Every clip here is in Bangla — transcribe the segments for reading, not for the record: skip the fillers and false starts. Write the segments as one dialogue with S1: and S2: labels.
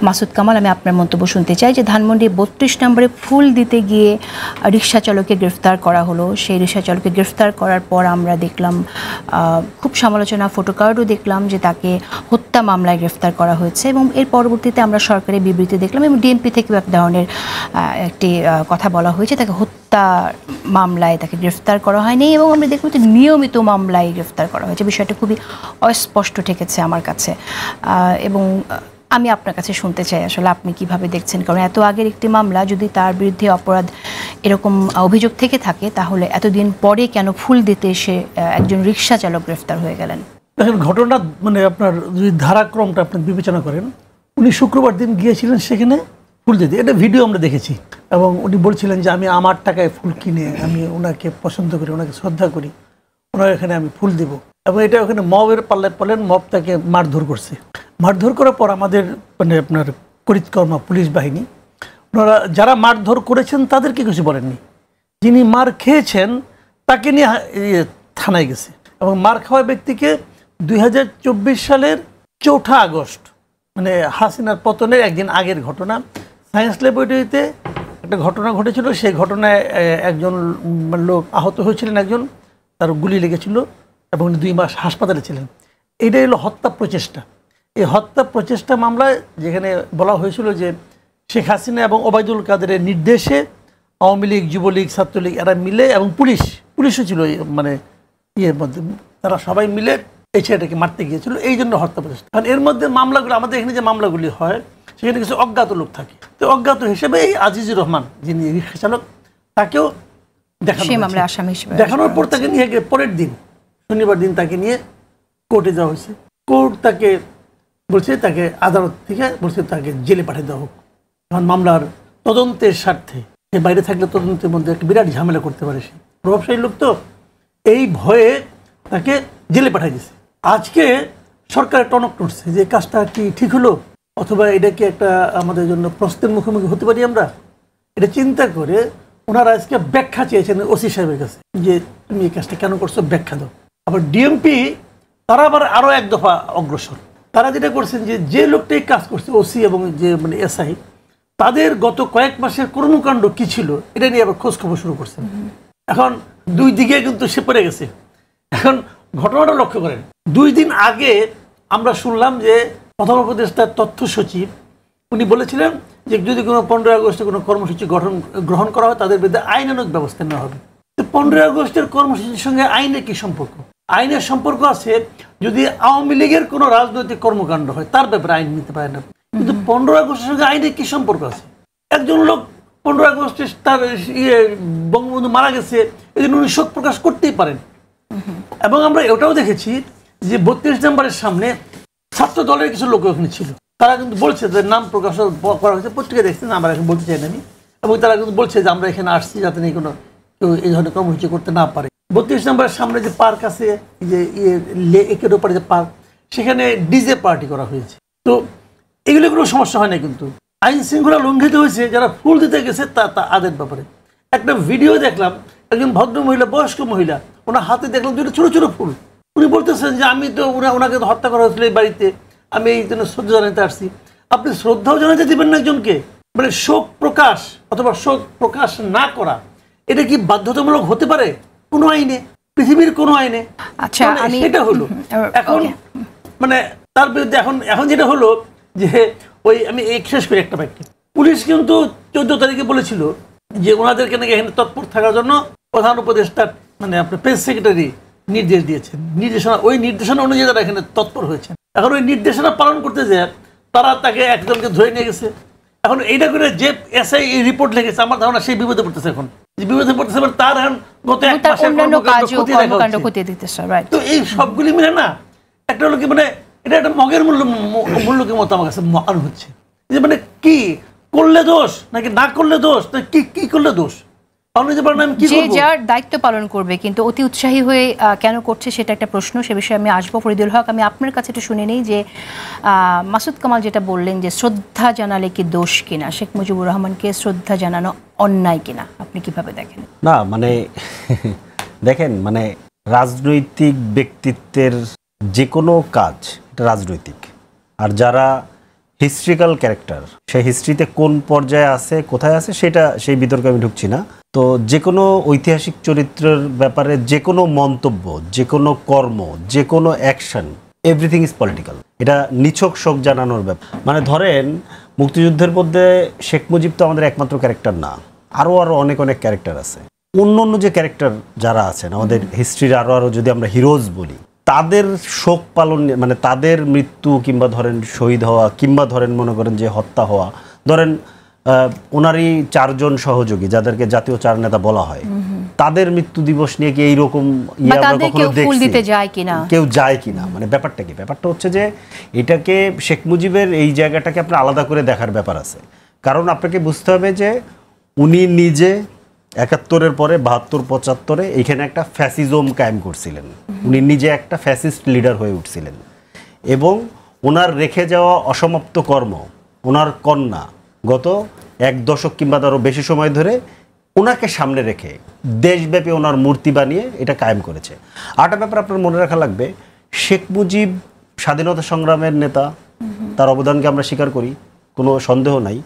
S1: মাসুদ কামাল, আমি আপনার মন্তব্য শুনতে চাই যে ধানমন্ডি 32 নম্বরে ফুল দিতে গিয়ে রিকশা চালককে গ্রেফতার করা হলো। সেই রিকশা চালককে গ্রেফতার করার পর আমরা দেখলাম খুব সমালোচনা, ফটোকার্ডও দেখলাম যে তাকে হত্যা মামলায় গ্রেফতার করা হয়েছে এবং এর পরবর্তীতে আমরা সরকারি বিবৃতি দেখলাম এবং ডিএমপি থেকেও এক ধরনের একটি কথা বলা হয়েছে, তাকে হত্যা মামলায় তাকে গ্রেফতার করা হয়নি এবং আমরা দেখলাম যে নিয়মিত মামলায় গ্রেফতার করা হয়েছে। বিষয়টা খুবই অস্পষ্ট ঠেকেছে আমার কাছে এবং আমি আপনার কাছে শুনতে চাই আসলে আপনি কিভাবে দেখছেন, কারণ এত আগের একটি মামলা, যদি তার বিরুদ্ধে অপরাধ এরকম অভিযোগ থেকে থাকে তাহলে এতদিন পরে কেন ফুল দিতে এসে একজন রিকশা চালক গ্রেফতার হয়ে গেলেন?
S2: দেখেন, ঘটনা মানে আপনার যদি ধারাক্রমটা আপনি বিবেচনা করেন, উনি শুক্রবার দিন গিয়েছিলেন সেখানে ফুল দিতে। এটা ভিডিও আমরা দেখেছি এবং উনি বলছিলেন যে আমি আমার টাকায় ফুল কিনে আমি ওনাকে পছন্দ করি, ওনাকে শ্রদ্ধা করি, ওনার এখানে আমি ফুল দেব। এবং এটা ওখানে মবের পাল্লায় পড়লেন, মব তাকে মারধর করছে। মারধর করার পর আমাদের মানে আপনার করিতকর্মা পুলিশ বাহিনী, ওনারা যারা মারধর করেছেন তাদেরকে কিছু বলেননি, যিনি মার খেয়েছেন তাকে নিয়ে থানায় গেছে এবং মার খাওয়া ব্যক্তিকে 2024 সালের 4 আগস্ট মানে হাসিনার পতনের একদিন আগের ঘটনা, সায়েন্স ল্যাবরেটরিতে একটা ঘটনা ঘটেছিল। সেই ঘটনায় একজন লোক আহত হয়েছিলেন, একজন তার গুলি লেগেছিল এবং 2 মাস হাসপাতালে ছিলেন। এটাই হলো হত্যা প্রচেষ্টা। এই হত্যা প্রচেষ্টা মামলায় যেখানে বলা হয়েছিল যে শেখ হাসিনা এবং ওবায়দুল কাদেরের নির্দেশে আওয়ামী লীগ, যুবলীগ, ছাত্রলীগ এরা মিলে এবং পুলিশও ছিল মানে ইয়ের মধ্যে, তারা সবাই মিলে এই ছেলেটাকে মারতে গিয়েছিল, এই জন্য হত্যা প্রচেষ্টা। কারণ এর মধ্যে মামলাগুলো, আমাদের এখানে যে মামলাগুলি হয় সেখানে কিছু অজ্ঞাত লোক থাকে, তো অজ্ঞাত হিসেবে এই আজিজুর রহমান যিনি রিকশা চালক তাকেও দেখানোর পর তাকে নিয়ে গিয়ে পরের দিন শনিবার দিন তাকে নিয়ে কোর্টে যাওয়া হয়েছে। কোর্ট তাকে বলছে, তাকে আদালত থেকে বলছে তাকে জেলে পাঠিয়ে দেওয়া হোক, কারণ মামলার তদন্তের স্বার্থে সে বাইরে থাকলে তদন্তের মধ্যে একটা বিরাট ঝামেলা করতে পারে, সে প্রভাবশালী লোক, তো এই ভয়ে তাকে জেলে পাঠিয়ে দিয়েছে। আজকে সরকারের টনক নড়ছে যে কাজটা কি ঠিক হলো, অথবা এটা কি একটা আমাদের জন্য প্রশ্নের মুখোমুখি হতে পারি আমরা। এটা চিন্তা করে ওনারা আজকে ব্যাখ্যা চেয়েছেন ওসি সাহেবের কাছে যে তুমি এই কাজটা কেন করছো, ব্যাখ্যা দাও। আবার ডিএমপি তারা আবার আরও এক দফা অগ্রসর, তারা যেটা করছেন যে লোকটাই কাজ করছে ওসি এবং যে মানে এসআই, তাদের গত কয়েক মাসের কর্মকাণ্ড কি ছিল এটা নিয়ে আবার খোঁজ খবর শুরু করছেন। এখন দুই দিকে কিন্তু সে পড়ে গেছে। এখন ঘটনাটা লক্ষ্য করেন, 2 দিন আগে আমরা শুনলাম যে প্রধান উপদেষ্টার তথ্য সচিব উনি বলেছিলেন যে যদি কোনো 15 আগস্টে কোনো কর্মসূচি গ্রহণ করা হয় তাদের বিরুদ্ধে আইনানুগ ব্যবস্থা নেওয়া হবে। তো 15 আগস্টের কর্মসূচির সঙ্গে আইনের কি সম্পর্ক? আইনের সম্পর্ক আছে যদি আওয়ামী লীগের কোনো রাজনৈতিক কর্মকাণ্ড হয় তার ব্যাপারে আইন নিতে পারে না, কিন্তু 15 আগস্টের সঙ্গে আইনের কি সম্পর্ক আছে? একজন লোক 15 আগস্টে তার বঙ্গবন্ধু মারা গেছে, এই জন্য উনি শোক প্রকাশ করতেই পারেন। এবং আমরা এটাও দেখেছি যে 32 নম্বরের সামনে ছাত্র দলের কিছু লোক ওখানে ছিল, তারা কিন্তু বলছে যে নাম প্রকাশ করা হয়েছে, পত্রিকায় দেখছেন, আমরা এখন বলতে চাই না আমি, এবং তারা কিন্তু বলছে যে আমরা এখানে আসছি যাতে নেই কোনো কেউ এই ধরনের কর্মসূচি করতে না পারে। 32 নম্বরের সামনে যে পার্ক আছে, যে একের ওপরে যে পার্ক, সেখানে ডিজে পার্টি করা হয়েছে। তো এগুলো কোনো সমস্যা হয় না, কিন্তু আইন শৃঙ্খলা লঙ্ঘিত হয়েছে যারা ফুল দিতে গেছে তা তাদের ব্যাপারে। একটা ভিডিও দেখলাম, একজন ভদ্র মহিলা, বয়স্ক মহিলা, ওনার হাতে দেখলাম 2টা ছোট ছোট ফুল। উনি বলতেছেন যে আমি তো ওনাকে তো হত্যা করা হয়েছিল এই বাড়িতে, আমি এই জন্য শ্রদ্ধা জানাতে আসছি। আপনি শ্রদ্ধাও জানাতে দিবেন না একজনকে? মানে শোক প্রকাশ অথবা শোক প্রকাশ না করা, এটা কি বাধ্যতামূলক হতে পারে কোনো আইনে, পৃথিবীর কোনো আইনে?
S1: আচ্ছা,
S2: সেটা হলো এখন মানে তার বিরুদ্ধে এখন যেটা হলো যে ওই আমি শেষ করি একটা বাক্যে, পুলিশ কিন্তু 14 তারিখে বলেছিল যে ওনাদেরকে নাকি এখানে তৎপর থাকার জন্য প্রধান উপদেষ্টা মানে আপনার প্রেস সেক্রেটারি নির্দেশ দিয়েছেন, ওই নির্দেশনা অনুযায়ী তারা এখানে তৎপর হয়েছে। এখন ওই নির্দেশনা পালন করতে যায় তারা তাকে একজনকে ধরে নিয়ে গেছে। এখন এইটা করে যে এসআই এই রিপোর্ট লিখেছে, আমার ধারণা সেই বিপদে পড়তেছে, এখন বিপদে পড়তেছে, তার এখন গত 1 মাসের ক্ষতি দিতেছে। তো এই সবগুলি মিলে না একটা হলো কি মানে এটা একটা মগের মূল্যকে মতো আমার কাছে মনে হচ্ছে যে মানে কি করলে দোষ নাকি না করলে দোষ, কি করলে দোষ,
S1: যে যার দায়িত্ব পালন করবে, কিন্তু অতি উৎসাহী হয়ে কেন করছে সেটা একটা প্রশ্ন, সে বিষয়ে আমি আসবো। ফরিদুল হক, আমি আপনার কাছে একটু শুনে নিই যে মাসুদ কামাল যেটা বললেন যে শ্রদ্ধা জানালে কি দোষ কিনা, শেখ মুজিবুর রহমানকে শ্রদ্ধা জানানো অন্যায় কিনা, আপনি কিভাবে দেখেন?
S3: না মানে দেখেন, মানে রাজনৈতিক ব্যক্তিত্বের যে কোনো কাজ এটা রাজনৈতিক, আর যারা হিস্ট্রিক্যাল ক্যারেক্টার, সে হিস্ট্রিতে কোন পর্যায়ে আছে, কোথায় আছে, সেটা সেই বিতর্কে আমি ঢুকছি না। তো যে কোনো ঐতিহাসিক চরিত্রের ব্যাপারে যে কোনো মন্তব্য, যে কোনো কর্ম, যে কোনো অ্যাকশন, এভরিথিং ইজ পলিটিক্যাল। এটা নিছক শোক জানানোর ব্যাপার। মানে ধরেন মুক্তিযুদ্ধের মধ্যে শেখ মুজিব তো আমাদের একমাত্র ক্যারেক্টার না, আরও অনেক অনেক ক্যারেক্টার আছে। অন্য অন্য যে ক্যারেক্টার যারা আছেন আমাদের হিস্ট্রির আরও যদি আমরা হিরোজ বলি, তাদের শোক পালন, মানে তাদের মৃত্যু কিংবা ধরেন শহীদ হওয়া কিংবা ধরেন মনে করেন যে হত্যা হওয়া, ধরেন ওনারই 4 জন সহযোগী যাদেরকে জাতীয় 4 নেতা বলা হয়, তাদের মৃত্যু দিবস নিয়ে কি এইরকম কেউ যায় কিনা, মানে ব্যাপারটা কি? ব্যাপারটা হচ্ছে যে এটাকে শেখ মুজিবের এই জায়গাটাকে আপনার আলাদা করে দেখার ব্যাপার আছে। কারণ আপনাকে বুঝতে হবে যে উনি নিজে 71-এর পরে 72-75-এ এইখানে একটা ফ্যাসিজম কায়েম করছিলেন। উনি নিজে একটা ফ্যাসিস্ট লিডার হয়ে উঠছিলেন এবং ওনার রেখে যাওয়া অসমাপ্ত কর্ম, ওনার কন্যা গত 1 দশক কিংবা তারও বেশি সময় ধরে ওনাকে সামনে রেখে দেশব্যাপী ওনার মূর্তি বানিয়ে এটা কায়েম করেছে। আরেকটা ব্যাপার আপনার মনে রাখা লাগবে, শেখ মুজিব স্বাধীনতা সংগ্রামের নেতা, তার অবদানকে আমরা স্বীকার করি, কোনো সন্দেহ নাই।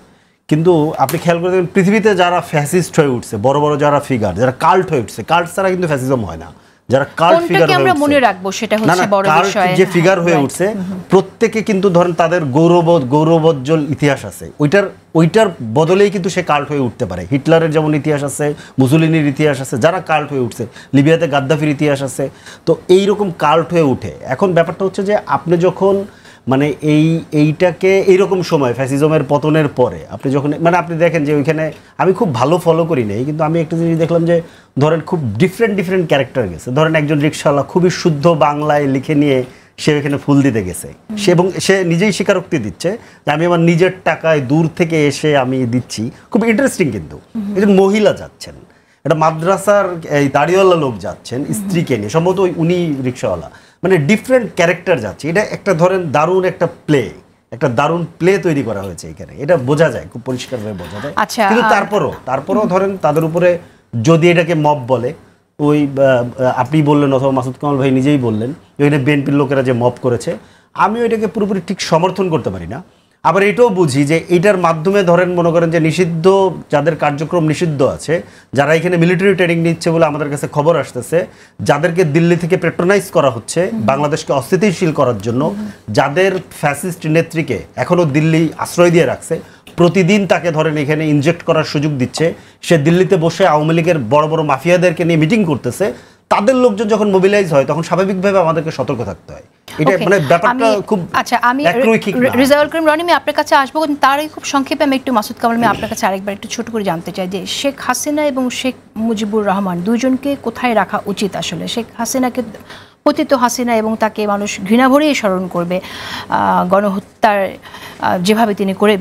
S3: কিন্তু আপনি খেয়াল করে দেখবেন পৃথিবীতে যারা ফ্যাসিস্ট হয়ে উঠছে, বড় বড় যারা ফিগার, যারা কাল্ট হয়ে উঠছে, কাল্ট ছাড়া কিন্তু ফ্যাসিজম হয় না, যারা কাল্ট ফিগার হয়ে উঠছে,
S1: মনে রাখবো সেটা হচ্ছে বড় বিষয়,
S3: যে ফিগার হয়ে উঠছে প্রত্যেকে কিন্তু ধরেন তাদের গৌরবোজ্জ্বল ইতিহাস আছে, ওইটার বদলেই কিন্তু সে কাল্ট হয়ে উঠতে পারে। হিটলারের যেমন ইতিহাস আছে, মুসোলিনির ইতিহাস আছে, যারা কাল্ট হয়ে উঠছে, লিবিয়াতে গাদ্দাফির ইতিহাস আছে। তো এইরকম কাল্ট হয়ে উঠে। এখন ব্যাপারটা হচ্ছে যে আপনি যখন মানে এইটাকে এইরকম সময় ফ্যাসিজমের পতনের পরে আপনি যখন মানে আপনি দেখেন যে ওইখানে আমি খুব ভালো ফলো করি নাই, কিন্তু আমি একটা জিনিস দেখলাম যে ধরেন খুব ডিফারেন্ট ক্যারেক্টার গেছে। ধরেন একজন রিক্সাওয়ালা খুবই শুদ্ধ বাংলায় লিখে নিয়ে সে ওইখানে ফুল দিতে গেছে, এবং সে নিজেই স্বীকারোক্তি দিচ্ছে যে আমি আমার নিজের টাকায় দূর থেকে এসে আমি দিচ্ছি। খুব ইন্টারেস্টিং। কিন্তু একজন মহিলা যাচ্ছেন, একটা মাদ্রাসার এই দাড়িওয়ালা লোক যাচ্ছেন স্ত্রীকে নিয়ে, সম্ভবত উনি রিক্সাওয়ালা, মানে ডিফারেন্ট ক্যারেক্টার যাচ্ছে। এটা একটা ধরেন দারুণ একটা প্লে তৈরি করা হয়েছে এখানে, এটা বোঝা যায়, খুব পরিষ্কারভাবে বোঝা যায়। কিন্তু তারপরও ধরেন তাদের উপরে যদি এটাকে মব বলে, ওই আপনি বললেন অথবা মাসুদ কামাল ভাই নিজেই বললেন ওইখানে বিএনপির লোকেরা যে মব করেছে, আমি ওইটাকে পুরোপুরি ঠিক সমর্থন করতে পারি না। আবার এটাও বুঝি যে এইটার মাধ্যমে ধরেন মনে করেন যে নিষিদ্ধ যাদের কার্যক্রম নিষিদ্ধ আছে, যারা এখানে মিলিটারি ট্রেনিং নিচ্ছে বলে আমাদের কাছে খবর আসতেছে, যাদেরকে দিল্লি থেকে প্যাট্রোনাইজ করা হচ্ছে বাংলাদেশকে অস্থিতিশীল করার জন্য, যাদের ফ্যাসিস্ট নেত্রীকে এখনও দিল্লি আশ্রয় দিয়ে রাখছে, প্রতিদিন তাকে ধরেন এখানে ইনজেক্ট করার সুযোগ দিচ্ছে, সে দিল্লিতে বসে আওয়ামী লীগের বড় বড় মাফিয়াদেরকে নিয়ে মিটিং করতেছে, তাদের লোকজন যখন মোবিলাইজ হয় তখন স্বাভাবিকভাবে আমাদেরকে সতর্ক থাকতে হয়। এটা মানে ব্যাপারটা খুব
S1: আচ্ছা। আমি রিজাউল করিম রনি আপনার কাছে আসবো, তার আগে খুব সংক্ষেপে আমি একটু মাসুদ কামাল আপনার কাছে আরেকবার একটু ছোট করে জানতে চাই যে শেখ হাসিনা এবং শেখ মুজিবুর রহমান দুজনকে কোথায় রাখা উচিত আসলে? শেখ হাসিনাকে পতিত হাসিনা এবং তাকে মানুষ ঘৃণা ভরেই স্মরণ করবে, গণহত্যার যেভাবে তিনি করে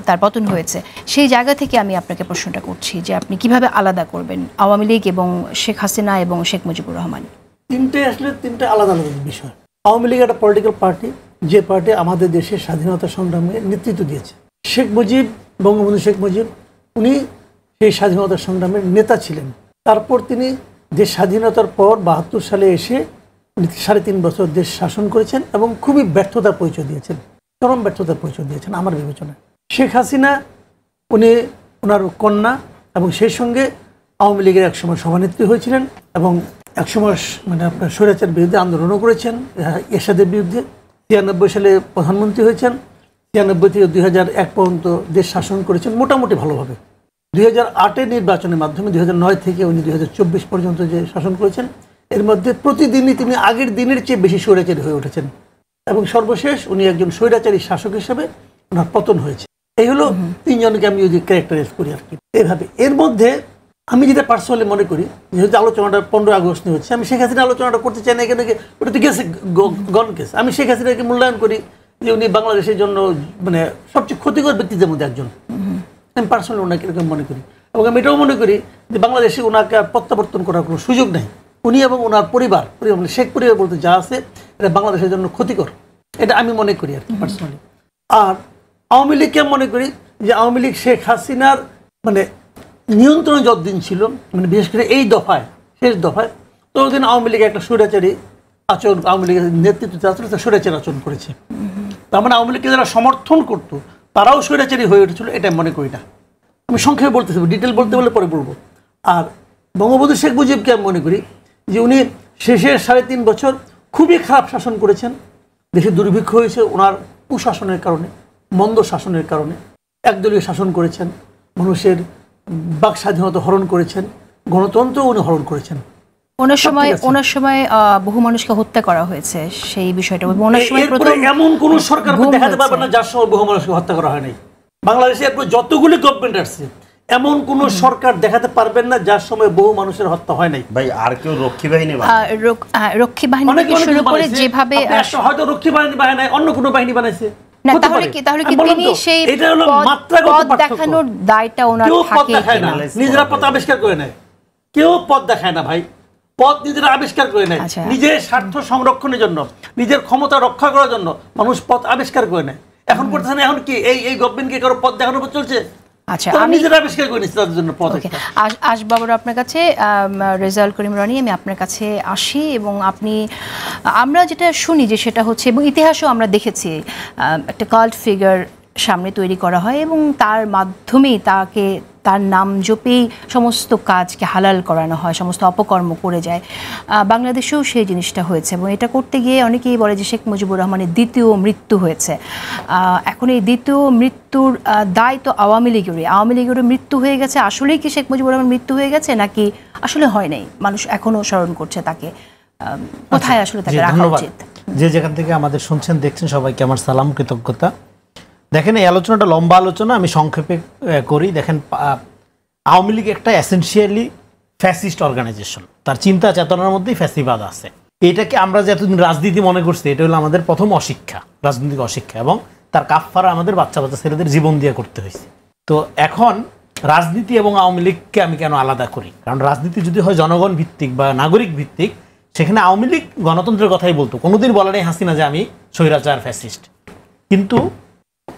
S1: তার পতন হয়েছে, সেই জায়গা থেকে আমি আপনাকে প্রশ্নটা করছি যে আপনি কিভাবে আলাদা করবেন আওয়ামী লীগ এবং শেখ হাসিনা এবং শেখ মুজিবুর রহমান?
S2: তিনটে আলাদা বিষয়। আওয়ামী লীগ একটা পলিটিক্যাল পার্টি, যে পার্টি আমাদের দেশের স্বাধীনতা সংগ্রামে নেতৃত্ব দিয়েছে। শেখ মুজিব, বঙ্গবন্ধু শেখ মুজিব, উনি সেই স্বাধীনতা সংগ্রামের নেতা ছিলেন। তারপর তিনি দেশ স্বাধীনতার পর 72 সালে এসে 3.5 বছর দেশ শাসন করেছেন এবং খুবই ব্যর্থতার পরিচয় দিয়েছেন, চরম ব্যর্থতার পরিচয় দিয়েছেন আমার বিবেচনায়। শেখ হাসিনা উনি ওনার কন্যা এবং সেই সঙ্গে আওয়ামী লীগের একসময় সভানেত্রী হয়েছিলেন এবং একসময় মানে আপনার স্বৈরাচার বিরুদ্ধে আন্দোলনও করেছেন, এরশাদের বিরুদ্ধে। 93 সালে প্রধানমন্ত্রী হয়েছেন, 93 থেকে 2001 পর্যন্ত দেশ শাসন করেছেন মোটামুটি ভালোভাবে। 2008-এর নির্বাচনের মাধ্যমে 2009 থেকে উনি 2024 পর্যন্ত যে শাসন করেছেন, এর মধ্যে প্রতিদিনই তিনি আগের দিনের চেয়ে বেশি স্বৈরাচারী হয়ে উঠেছেন এবং সর্বশেষ উনি একজন স্বৈরাচারী শাসক হিসেবে ওনার পতন হয়েছে। এই হলো তিনজনকে আমি যদি ক্যারেক্টারাইজ করি আর কি এভাবে। এর মধ্যে আমি যেটা পার্সোনালি মনে করি, যেহেতু আলোচনাটা 15 আগস্ট নিয়ে হচ্ছে, আমি শেখ হাসিনা আলোচনাটা করতে চাই না এখানে, ওটা তো গেছে গন কেস। আমি শেখ হাসিনাকে মূল্যায়ন করি যে উনি বাংলাদেশের জন্য মানে সবচেয়ে ক্ষতিকর ব্যক্তিদের মধ্যে একজন। আমি পার্সোনালি ওনাকে এরকম মনে করি এবং আমি এটাও মনে করি যে বাংলাদেশে ওনাকে আর প্রত্যাবর্তন করার কোনো সুযোগ নেই। উনি এবং ওনার পরিবার মানে শেখ পরিবার বলতে যা আছে এটা বাংলাদেশের জন্য ক্ষতিকর, এটা আমি মনে করি আর কি পার্সোনালি। আর আওয়ামী লীগকে মনে করি যে আওয়ামী লীগ শেখ হাসিনার মানে নিয়ন্ত্রণে যতদিন ছিল, মানে বিশেষ করে এই দফায়, শেষ দফায়, ততদিন আওয়ামী লীগ একটা স্বৈরাচারী আচরণ, আওয়ামী লীগের নেতৃত্বে স্বৈরাচারী আচরণ করেছে। তার মানে আওয়ামী লীগকে যারা সমর্থন করতো তারাও স্বৈরাচারী হয়ে উঠেছিল, এটা মনে করি না। আমি সংক্ষেপে বলতেছি, ডিটেল বলতে বলে পরে বলবো। আর বঙ্গবন্ধু শেখ মুজিবকে আমি মনে করি যে উনি শেষের 3.5 বছর খুবই খারাপ শাসন করেছেন। দেশে দুর্ভিক্ষ হয়েছে ওনার কুশাসনের কারণে, মন্দ শাসনের কারণে। একদলীয় শাসন করেছেন, মানুষের বাক স্বাধীনতা হরণ করেছেন, গণতন্ত্র উনি হরণ করেছেন।
S1: ওনার সময় বহু মানুষকে হত্যা করা হয়েছে, সেই বিষয়টা ওনার সময় প্রথম
S2: এমন কোন সরকার দেখাতে পারবে না যার সময় বহু মানুষকে হত্যা করা হয় নাই। বাংলাদেশে এরপর যতগুলি গভর্নমেন্ট আসছে এমন কোন সরকার দেখাতে পারবেন না যার সময় বহু মানুষের হত্যা হয় নাই।
S3: ভাই আর কেউ রক্ষী বাহিনী
S1: রক্ষী বাহিনী থেকে শুরু করে যেভাবে
S2: হয়তো রক্ষী বাহিনী বানায় অন্য কোনো বাহিনী বানাইছে
S1: না, তাহলে কি তিনি সেই পথ দেখানোর দায়টা ওনার থাকে না?
S2: নিজেরা পথ আবিষ্কার করে নেয়, কেউ পথ দেখায় না ভাই। পথ নিজেরা আবিষ্কার করে নেয় নিজের স্বার্থ সংরক্ষণের জন্য, নিজের ক্ষমতা রক্ষা করার জন্য মানুষ পথ আবিষ্কার করে নেয়। এখন করতেছে না, এখন কি এই গভর্নমেন্টকে কারো পথ দেখানোর উপর চলছে?
S1: আচ্ছা,
S2: আমি নিজেরা আবিষ্কার করে নিচ্ছি তাদের জন্য পথ।
S1: আসবাবুর আপনার কাছে, রেজাউল করিম রনি, আমি আপনার কাছে আসি এবং আমরা যেটা শুনি যে সেটা হচ্ছে, এবং ইতিহাসও আমরা দেখেছি, একটা কাল্ট ফিগার সামনে তৈরি করা হয় এবং তার মাধ্যমেই তার নাম জপেই সমস্ত কাজকে হালাল করানো হয়, সমস্ত অপকর্ম করে যায়। বাংলাদেশেও সেই জিনিসটা হয়েছে এবং এটা করতে গিয়ে অনেকেই বলে যে শেখ মুজিবুর রহমানের দ্বিতীয় মৃত্যু হয়েছে। এখন এই দ্বিতীয় মৃত্যুর দায় তো আওয়ামী লীগেরও মৃত্যু হয়ে গেছে। আসলেই কি শেখ মুজিবুর রহমান মৃত্যু হয়ে গেছে নাকি আসলে হয় নাই? মানুষ এখনও স্মরণ করছে তাকে। কোথায় আসলে তাকে রাখা উচিত?
S4: যে যেখান থেকে আমাদের শুনছেন দেখছেন সবাইকে আমার সালাম, কৃতজ্ঞতা। দেখেন, এই আলোচনাটা লম্বা আলোচনা, আমি সংক্ষেপে করি। দেখেন, আওয়ামী লীগ একটা এসেনশিয়ালি ফ্যাসিস্ট অর্গানাইজেশন, তার চিন্তা চেতনার মধ্যেই ফ্যাসিবাদ আছে। এটাকে আমরা যে এতদিন রাজনীতি মনে করছি, এটা হলো আমাদের প্রথম অশিক্ষা, রাজনৈতিক অশিক্ষা, এবং তার কাফফারা আমাদের বাচ্চা ছেলেদের জীবন দিয়ে করতে হয়েছে। তো এখন রাজনীতি এবং আওয়ামী লীগকে আমি কেন আলাদা করি? কারণ রাজনীতি যদি হয় জনগণ ভিত্তিক বা নাগরিক ভিত্তিক, সেখানে আওয়ামী লীগ গণতন্ত্রের কথাই বলতো, কোনোদিন বলে নাই হাসিনা যে আমি স্বৈরাচার ফ্যাসিস্ট। কিন্তু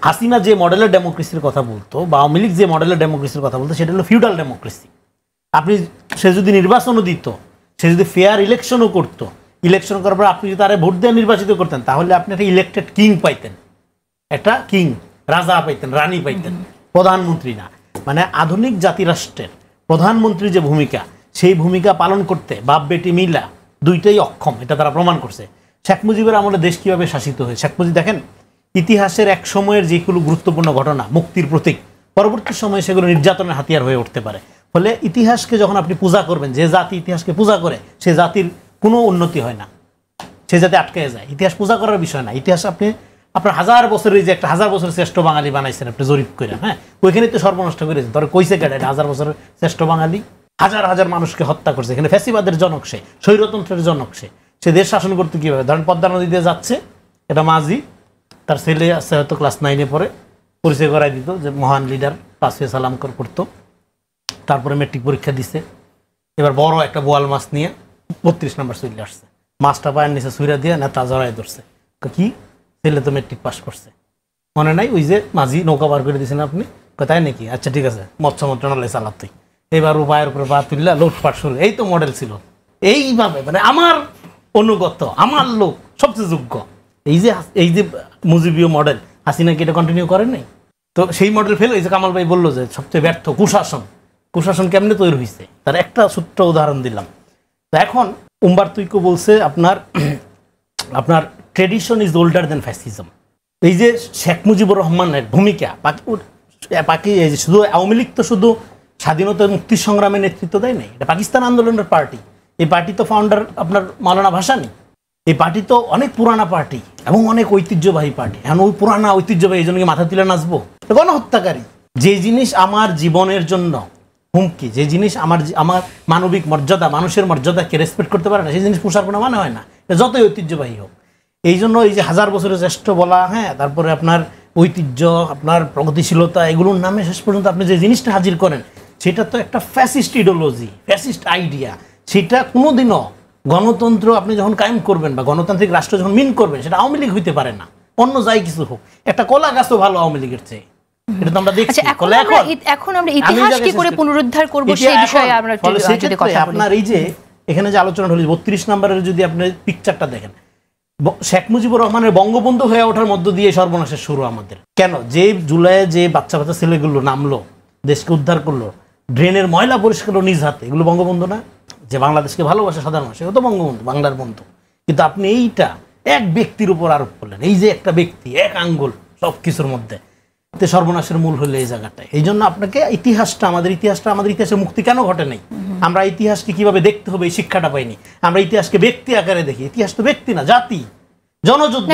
S4: হাসিনা যে মডেলের ডেমোক্রেসির কথা বলতো বা আওয়ামী লীগ যে মডেলের ডেমোক্রেসির কথা বলতো, সেটা হলো ফিউডাল ডেমোক্রেসি। সে যদি নির্বাচনও দিত, সে যদি ফেয়ার ইলেকশনও করতো, ইলেকশন করার পর আপনি যদি তারা ভোট দিয়ে নির্বাচিত করতেন, তাহলে আপনি একটা ইলেক্টেড কিং পাইতেন, একটা কিং, রাজা পাইতেন, রানী পাইতেন, প্রধানমন্ত্রী না। মানে আধুনিক জাতিরাষ্ট্রের প্রধানমন্ত্রীর যে ভূমিকা, সেই ভূমিকা পালন করতে বাপ বেটি মিলা দুইটাই অক্ষম, এটা তারা প্রমাণ করছে। শেখ মুজিবের আমলে দেশ কীভাবে শাসিত হয়ে, শেখ মুজিব দেখেন ইতিহাসের এক সময়ের যেগুলো গুরুত্বপূর্ণ ঘটনা, মুক্তির প্রতীক, পরবর্তী সময়ে সেগুলো নির্যাতনের হাতিয়ার হয়ে উঠতে পারে। ফলে ইতিহাসকে যখন আপনি পূজা করবেন, যে জাতি ইতিহাসকে পূজা করে সে জাতির কোনো উন্নতি হয় না, সে জাতি আটকে যায়। ইতিহাস পূজা করার বিষয় না। ইতিহাস আপনার 1000 বছরের যে একটা 1000 বছরের শ্রেষ্ঠ বাঙালি বানাইছেন আপনি জরিপ করে, হ্যাঁ, ওইখানে তো সর্বনষ্ট করেছেন। ধরো কইছে কেটে 1000 বছরের শ্রেষ্ঠ বাঙালি, হাজার হাজার মানুষকে হত্যা করছে। এখানে ফ্যাসিবাদের জনক সে, স্বৈরতন্ত্রের জনক সে দেশ শাসন করতে কীভাবে? ধরেন পদ্মা নদী দিয়ে যাচ্ছে, এটা মাঝি, তার ছেলে আছে হয়তো ক্লাস 9-এ পড়ে, পরিচয় করাই দিত যে মহান লিডার, পাঁচে সালাম করতো। তারপরে মেট্রিক পরীক্ষা দিছে, এবার বড় একটা বোয়াল মাছ নিয়ে 32 নম্বর চলে আসছে, মাছটা পায়ের নিচে ছুঁড়া দিয়ে নেতা জড়াই ধরছে। কি ছেলে তো মেট্রিক পাস করছে, মনে নাই? ওই যে মাঝি নৌকা বার করে দিয়েছেন আপনি, তাই নাকি? আচ্ছা ঠিক আছে, মৎস্য মন্ত্রণালয় চালাতে। এবার ও পায়ের উপরে পা তুললা, লুটপাট শুরু। এই তো মডেল ছিল। এইভাবে মানে আমার অনুগত, আমার লোক সবচেয়ে যোগ্য, এই যে মুজিবীয় মডেল হাসিনা কি এটা কন্টিনিউ করেন নাই? তো সেই মডেল ফেল। এই যে কামাল ভাই বললো যে সবচেয়ে ব্যর্থ কুশাসন কেমনে তৈরি হয়েছে, তার একটা ছোট্ট উদাহরণ দিলাম। তো এখন উম্বারতো বলছে আপনার tradition is older than fascism. এই যে শেখ মুজিবুর রহমানের ভূমিকা, বাকি শুধু আওয়ামী লীগ তো শুধু স্বাধীনতা মুক্তি সংগ্রামে নেতৃত্ব দেয় নাই, এটা পাকিস্তান আন্দোলনের পার্টি। এই পার্টি তো ফাউন্ডার আপনার মাওলানা ভাসানী। এই পার্টি তো অনেক পুরানা পার্টি এবং অনেক ঐতিহ্যবাহী পার্টি। এখন ওই পুরানা ঐতিহ্যবাহী এই জন্য মাথা তুলে নাচবো? গণহত্যাকারী। যে জিনিস আমার জীবনের জন্য হুমকি, যে জিনিস আমার মানবিক মর্যাদা, মানুষের মর্যাদাকে রেসপেক্ট করতে পারে না, সেই জিনিস পোষার কোনো মানে হয় না, যতই ঐতিহ্যবাহী হোক। এই জন্য এই যে 1000 বছরের শ্রেষ্ঠ বলা, হ্যাঁ, তারপরে আপনার ঐতিহ্য, আপনার প্রগতিশীলতা, এগুলোর নামে শেষ পর্যন্ত আপনি যে জিনিসটা হাজির করেন, সেটা তো একটা ফ্যাসিস্ট ইডিওলজি, ফ্যাসিস্ট আইডিয়া। সেটা কোনোদিনও গণতন্ত্র আপনি যখন কায়েম করবেন বা গণতান্ত্রিক রাষ্ট্র যখন মিন করবেন, সেটা আওয়ামী লীগ হইতে পারে না, অন্য যাই কিছু হোক। একটা কলা গাছও ভালো আওয়ামী লীগের চেয়ে, এটা তো আমরা দেখছি।
S1: এখন আমরা ইতিহাস কি করে পুনরুদ্ধার করব সেই বিষয়ে আমরা যদি কথা বলি।
S4: আপনার এই যে এখানে যে আলোচনা হলো 32 নম্বরের যদি আপনি পিকচারটা দেখেন, শেখ মুজিবুর রহমানের বঙ্গবন্ধু হয়ে ওঠার মধ্য দিয়ে সর্বনাশের শুরু আমাদের। কেন? যে জুলাইয়ে যে বাচ্চা বাচ্চা ছেলেগুলো নামলো, দেশকে উদ্ধার করলো, ড্রেনের ময়লা পরিষ্কার করলো নিজ হাতে, এগুলো বঙ্গবন্ধু না? যে বাংলাদেশকে ভালোবাসে সাধারণ মানুষ, এগুলো তো বঙ্গবন্ধু, বাংলার বন্ধু। কিন্তু আপনি এইটা এক ব্যক্তির উপর আরোপ করলেন, এই যে একটা ব্যক্তি, এক আঙ্গুল সব কিছুর মধ্যে, সর্বনাশের মূল হলো এই জায়গাটায়। এই জন্য আপনাকে আমাদের ইতিহাসের মুক্তি কেন ঘটে নাই? আমরা ইতিহাসকে কিভাবে দেখতে হবে এই শিক্ষাটা পাইনি। আমরা ইতিহাসকে ব্যক্তি আকারে দেখি। ইতিহাস তো ব্যক্তি না, জাতি, জনযুদ্ধ।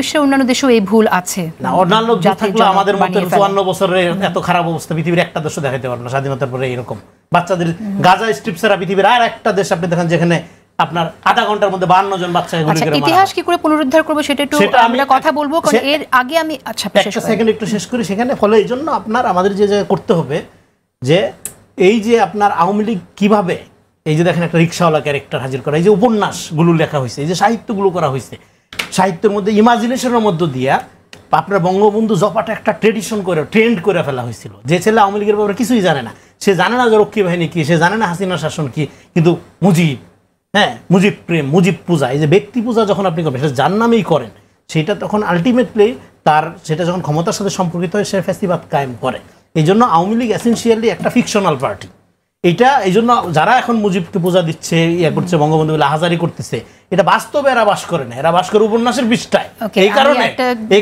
S1: বিশ্বের অন্যান্য দেশেও এই ভুল আছে
S4: না, অন্যান্য থাকলে আমাদের মতো 54 বছরের এত খারাপ অবস্থা পৃথিবীর একটা দেশও দেখাতে পারবে না স্বাধীনতার পরে। এরকম বাচ্চাদের গাজা স্ট্রিপ ছাড়া পৃথিবীর আর একটা দেশ আপনি দেখেন যেখানে আপনার আধা ঘন্টার মধ্যে 52 জন বাচ্চা গুলি করে মারা।
S1: ইতিহাস কি করে পুনরুদ্ধার করব সেটা একটু আমরা কথা বলবো, কারণ এর আগে আমি
S4: একটা সেকেন্ড একটু শেষ করি সেখানে। ফলে এই জন্য আমাদের যে জায়গায় করতে হবে যে এই যে আপনার আওয়ামী লীগ কিভাবে, এই যে দেখেন একটা রিক্সাওয়ালা ক্যারেক্টার হাজির করা, এই যে উপন্যাসগুলো লেখা হয়েছে, এই যে সাহিত্যগুলো করা হয়েছে, সাহিত্যের মধ্যে ইমাজিনেশনের মধ্য দিয়া আপনার বঙ্গবন্ধু জপাটা একটা ট্রেন্ড করে ফেলা হয়েছিল। যে ছেলে আওয়ামী লীগের ব্যাপারে কিছুই জানে না, সে জানে না যে রক্ষী বাহিনী কি, সে জানে না হাসিনা শাসন কি, কিন্তু মুজিব প্রেম, মুজিব পূজা, এই যে ব্যক্তি পূজা যখন আপনি করবেন, সেটা যার নামেই করেন, সেটা তখন আলটিমেটলি সেটা যখন ক্ষমতার সাথে সম্পর্কিত হয়, সে ফ্যাসিবাদ কায়েম করে। এই জন্য আওয়ামী লীগ এসেনশিয়ালি একটা ফিকশনাল পার্টি। এই জন্য যারা এখন মুজিবকে পূজা দিচ্ছে, করছে, বঙ্গবন্ধু বলে হাজারি করতেছে, এটা বাস্তবে এরা বাস করে না, এরা বাস করে উপন্যাসের পৃষ্ঠায়। এই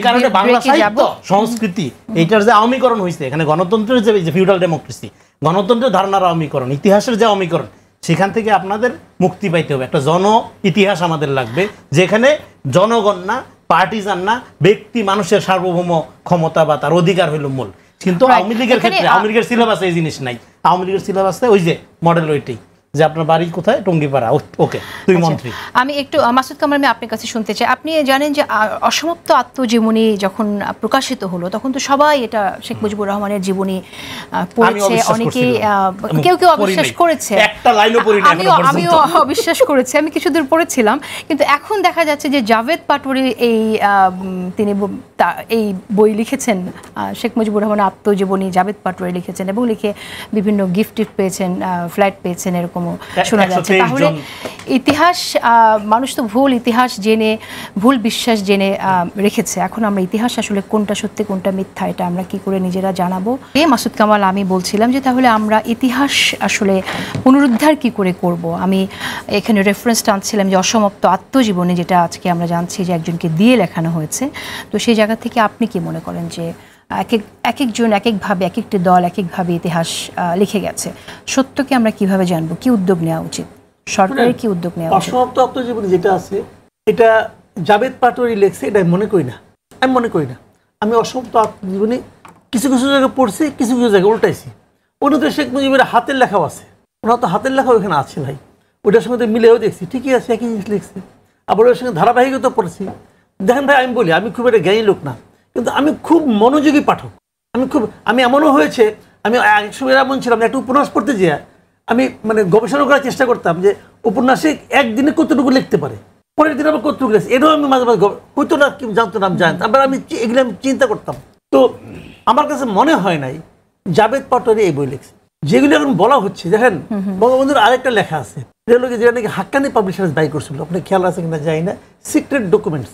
S4: কারণে বাংলা সাহিত্য সংস্কৃতি এইটার যে আওয়ামীকরণ হয়েছে, এখানে গণতন্ত্রের যে ফিউডাল ডেমোক্রেসি, গণতন্ত্রের ধারণার আওয়ামীকরণ, ইতিহাসের যে আওয়ামীকরণ, সেখান থেকে আপনাদের মুক্তি পাইতে হবে। একটা ইতিহাস আমাদের লাগবে, যেখানে জনগণ না, পার্টিজান না, ব্যক্তি মানুষের সার্বভৌম ক্ষমতা বা তার অধিকার হইল মূল। কিন্তু আওয়ামী লীগের ক্ষেত্রে, আওয়ামী লীগের সিলেবাসে এই জিনিস নাই। আওয়ামী লীগের সিলেবাসে ওই যে মডেল ওইটাই, যে আপনার বাড়ি কোথায়, টঙ্গিপাড়া, ওকে তুই মন্ত্রী।
S1: আমি একটু মাসুদ কামাল, আমি আপনার কাছে শুনতে চাই। আপনি জানেন যে অসমাপ্ত আত্মজীবনী যখন প্রকাশিত হলো, তখন তো সবাই এটা শেখ মুজিবুর রহমানের জীবনী পড়েছে, অনেকেই কেউ অবিশ্বাস করেছে,
S4: একটা লাইনও পড়িনি,
S1: আমিও অবিশ্বাস করেছি, আমি কিছুদূর পড়েছিলাম। কিন্তু এখন দেখা যাচ্ছে যে জাভেদ পাটোয়ারি তিনি এই বই লিখেছেন, শেখ মুজিবুর রহমানের আত্মজীবনী জাভেদ পাটোয়ারি লিখেছেন, এবং লিখে বিভিন্ন গিফট পেয়েছেন, ফ্ল্যাট পেয়েছেন, এরকম শোনা যাচ্ছে। তাহলে ইতিহাস, মানুষ তো ভুল ইতিহাস জেনে, ভুল বিশ্বাস জেনে রেখেছে। এখন আমরা ইতিহাস আসলে কোনটা সত্যি কোনটা মিথ্যা, এটা আমরা কি করে নিজেরা জানাবো? মাসুদ কামাল, আমি বলছিলাম যে তাহলে আমরা ইতিহাস আসলে পুনরুদ্ধার কি করে করব? আমি এখানে রেফারেন্স টানছিলাম যে অসমাপ্ত আত্মজীবনী, যেটা আজকে আমরা জানছি যে একজনকে দিয়ে লেখানো হয়েছে। তো সেই জায়গা থেকে আপনি কি মনে করেন যে এক একজন এক একভাবে, এক একটি দল এক একভাবে ইতিহাস লিখে গেছে, সত্যকে আমরা কিভাবে জানবো? কি উদ্যোগ নেওয়া উচিত? সরকারের কি উদ্যোগ নেওয়া উচিত?
S2: অসমাপ্ত আত্মজীবনী যেটা আছে, এটা জাভেদ পাটোয়ারি লেখছে, এটা আমি মনে করি না। আমি অসমাপ্ত আত্মজীবনী কিছু কিছু জায়গায় পড়ছি, কিছু কিছু জায়গায় উল্টাইছি। ওনাদের শেখ মুজিবের হাতের লেখাও আছে, ওনার তো হাতের লেখাও এখানে আছে ভাই, ওটার সঙ্গে মিলেও দেখছি, ঠিকই আছে, একই জিনিস লিখছে। আবার ওর সঙ্গে ধারাবাহিকতা পড়েছি। দেখেন ভাই, আমি বলি, আমি খুব একটা জ্ঞানী লোক না, কিন্তু আমি খুব মনোযোগী পাঠক। আমি এমনও হয়েছে, আমি এক সময় এমন ছিলাম, একটা উপন্যাস পড়তে যেয়ে আমি গবেষণা করার চেষ্টা করতাম যে উপন্যাসে একদিনে কতটুকু লিখতে পারে, পরের দিন আবার কতটুকু লিখছে, এটাও আমি মাঝে মাঝে হয়তো না জানতো না, জানতাম। আবার এগুলো আমি চিন্তা করতাম। তো আমার কাছে মনে হয় নাই জাভেদ পাটোয়ারি এই বই লিখছে। যেগুলো এখন বলা হচ্ছে, দেখেন বঙ্গবন্ধুর আরেকটা লেখা আছে, যেটা নাকি হাক্কানি পাবলিশার্স বাই করছিল, আপনি খেয়াল আছে কিনা জানি না, সিক্রেট ডকুমেন্টস।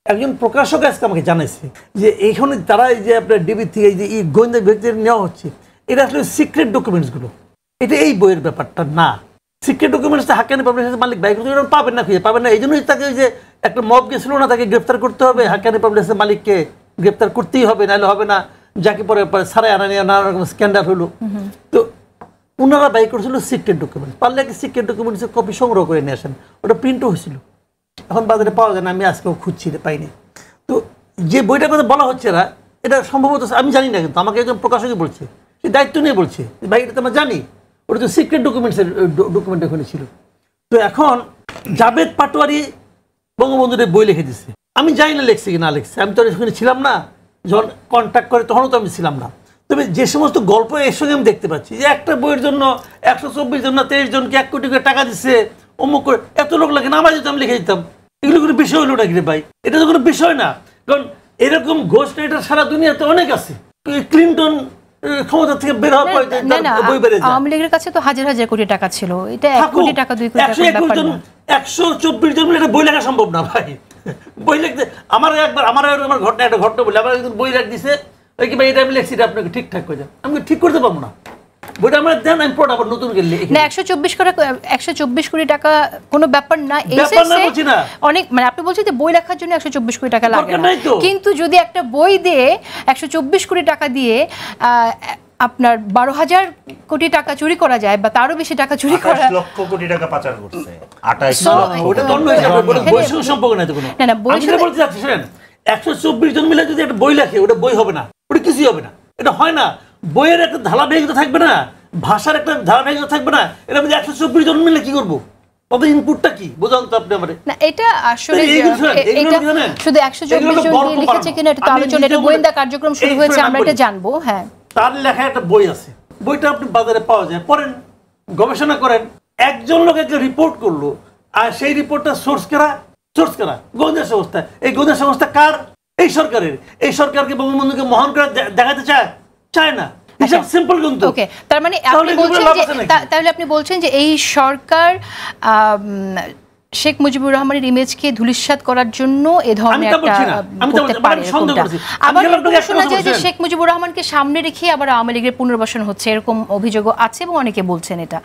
S2: একজন প্রকাশক আজকে আমাকে জানাইছে যে এইখানে তারা এই যে আপনার ডিবি থেকে এই যে গোয়েন্দা ব্যক্তিদের নেওয়া হচ্ছে, এটা আসলে সিক্রেট ডকুমেন্টসগুলো, এটা এই বইয়ের ব্যাপারটা না। সিক্রেট ডকুমেন্টসটা হাক্কানি পাবলিশার্স মালিক বাই করতে পাবেন না, খুঁজে পাবেন না। এই জন্যই তাকে যে একটা মব গেছিল না, তাকে গ্রেফতার করতে হবে, হাক্কানি পাবলিশার্সের মালিককে গ্রেফতার করতেই হবে, নাহলে হবে না, যাকে পরে সারাই আনা নিয়ে নানা রকম স্ক্যান্ডাল হলো। তো ওনারা বাই করেছিল সিক্রেট ডকুমেন্টস। পারলে একটা সিক্রেট ডকুমেন্টসের কপি সংগ্রহ করে নিয়ে আসেন, ওটা প্রিন্টও হয়েছিল, এখন বাজারে পাওয়া যায় না, আমি আজকেও খুঁজছি, পাইনি। তো যে বইটার কথা বলা হচ্ছে না, এটা সম্ভবত আমি জানি না, কিন্তু আমাকে একজন প্রকাশকই বলছে, সে দায়িত্ব নিয়ে বলছে, ভাই এটা তো আমরা জানি, ওটা তো সিক্রেট ডকুমেন্ট ওখানে ছিল। তো এখন জাভেদ পাটোয়ারি বঙ্গবন্ধুর বই লিখে দিচ্ছে, আমি জানি না লিখছে কি না লিখছে, আমি তো ওখানে ছিলাম না, যখন কন্ট্যাক্ট করে তখনও তো আমি ছিলাম না। তবে যে সমস্ত গল্প এর সঙ্গে আমি দেখতে পাচ্ছি যে একটা বইয়ের জন্য 124 জন না 23 জনকে 1 কোটি করে টাকা দিচ্ছে, অমুক করে, এত লোক লাগে না, আমার যেতাম লিখে দিতাম, এগুলো কোনো বিষয় হলো নাকি রে ভাই? এটা তো কোনো বিষয় না, কারণ এরকম ঘোষ এটা সারা দুনিয়াতে অনেক আছে। ক্লিন্টন ক্ষমতা থেকে বের হওয়ার পরে
S1: না না
S2: বই বেড়ে যায়।
S1: আওয়ামী লীগের কাছে তো হাজার হাজার কোটি টাকা ছিল, এটা 1 কোটি টাকা 2 কোটি টাকার ব্যাপার না।
S2: 124 জন মিলে একটা বই লেখা সম্ভব না ভাই। বই লিখতে আমার একটা ঘটনা বলি, আমার একজন বই লেখ দিছে, ওই কি ভাই এটা আমি লিখছি, এটা আপনাকে ঠিকঠাক করে দেন। আমি ঠিক করতে পারবো না, বইটা আমরা দেন, আমি পড়া আবার নতুন করে লিখি
S1: না। 124 কোটি টাকা কোনো ব্যাপার না। এই
S2: ব্যাপার না
S1: সেন্সে
S2: বলছি না।
S1: অনেক মানে আপনি বলছেন যে বই লেখার জন্য 124 কোটি টাকা লাগে
S2: দরকার
S1: না,
S2: নাই তো।
S1: কিন্তু যদি একটা বই দিয়ে 124 কোটি টাকা দিয়ে আপনার 12,000 কোটি টাকা চুরি করা যায় বা তারও বেশি টাকা চুরি করা,
S3: 28 লক্ষ কোটি টাকা পাচার করছে, 28
S1: So,
S3: লক্ষ।
S2: ওটা দণ্ড হিসাবে বলে, বইয়ের সঙ্গে সম্পর্ক নাই তো কোনো।
S1: না, না, বইয়ের
S2: আমি যেটা
S1: সাথে-
S2: বলতে চাচ্ছি শুনেন, 124 জন মিলে যদি একটা বই লেখে, ওটা বই হবে না, ওটা কিছুই হবে না, এটা হয় না। বইয়ের একটা ধারাবাহিকতা থাকবে না, ভাষার একটা ধারাবাহিকতা থাকবে না, এটা মধ্যে 124 জন মিলে কি করবো? ওদের ইনপুটটা কি বোঝান তো আপনি আমারে।
S1: না এটা আসলে
S2: তো এইগুলো শুনেন, এগুলো
S1: এটা
S2: কি জানেন?
S1: শুধু 124
S2: এগুলো
S1: জন
S2: গল্প
S1: দিয়ে লিখেছে
S2: বানানো।
S1: কিনা এটা তো
S2: আমি
S1: আলোচনা, এটা
S2: নিজে
S1: গোয়েন্দা
S2: বলি-
S1: কার্যক্রম শুরু
S2: এই
S1: হয়েছে,
S2: শুনেন,
S1: আমরা
S2: আমি
S1: এটা
S2: বলি।
S1: জানবো। হ্যাঁ,
S2: তার লেখা একটা বই আছে, বইটা আপনি বাজারে পাওয়া যায়, পড়েন, গবেষণা করেন। একজন লোক একটা রিপোর্ট করলো, আর সেই রিপোর্টটা সোর্স করা গোয়েন্দা সংস্থা। এই গোয়েন্দা সংস্থা কার? এই সরকারের। এই সরকারকে বঙ্গবন্ধুকে মহান করে দেখাতে চায় না। হিসাব সিম্পল কিন্তু।
S1: ওকে, তার মানে
S2: তাহলে
S1: আপনি
S2: এগুলো
S1: বলছেন
S2: লাভ
S1: যে
S2: আছে নাকি?
S1: তাহলে আপনি বলছেন যে এই সরকার শেখ মুজিবুর রহমানের ইমেজকে ধূলিসাৎ করার জন্য এ
S2: আমি
S1: ধরনের
S2: তা
S1: একটা
S2: বলছি না, আমি তা
S1: করতে
S2: বলছি,
S1: পারে
S2: আমি সন্দেহ
S1: এরকমটা।
S2: করছি।
S1: আবার
S2: আমি আপনাকে একটা
S1: শোনা
S2: কথা
S1: যায় যে
S2: বলছি।
S1: শেখ মুজিবুর রহমানকে সামনে রেখে আবার আওয়ামী লীগের পুনর্বাসন হচ্ছে, এরকম অভিযোগও আছে এবং অনেকে বলছেন এটা।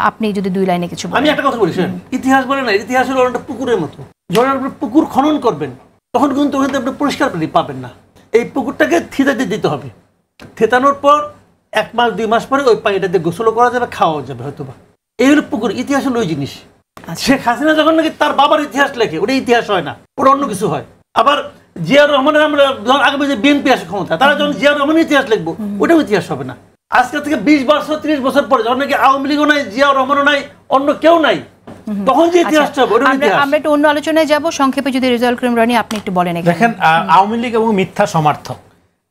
S1: আপনি যদি 2 লাইনে কিছু
S2: আমি
S1: বলেন।
S2: একটা কথা বলি, শুনেন, ইতিহাস বলে না, ইতিহাস হলো একটা পুকুরের মতো। যখন আপনি পুকুর খনন করবেন, তখন কিন্তু ওখানে আপনি পরিষ্কার পানি পাবেন না। এই পুকুরটাকে থিতাতে দিতে হবে। থেতানোর পর 1 মাস 2 মাস পরে ওই পানিটাতে গোসলও করা যাবে, খাওয়াও যাবে হয়তোবা। এই হলো পুকুর। ইতিহাস হলো ওই জিনিস। শেখ হাসিনা যখন নাকি তার বাবার ইতিহাস লেখে, ওটা ইতিহাস হয় না, ওটা অন্য কিছু হয়। আবার জিয়াউর রহমানের, আমরা যখন আগে যে বিএনপি আসে ক্ষমতা, তারা যখন জিয়াউর রহমানের ইতিহাস লিখবো, ওটাও ইতিহাস হবে না। আজকে থেকে 20 বছর 30 বছর পরে যখন নাকি আওয়ামী লীগও নাই, জিয়াউর রহমানও নাই, অন্য কেউ নাই, তখন যে ইতিহাসটা হবে, ওটা ইতিহাস।
S1: আমরা একটু অন্য আলোচনায় যাব। সংক্ষেপে যদি রেজাল্ট করিম রানী আপনি একটু বলেন এখানে।
S4: দেখেন, আওয়ামী লীগ এবং মিথ্যা সমর্থক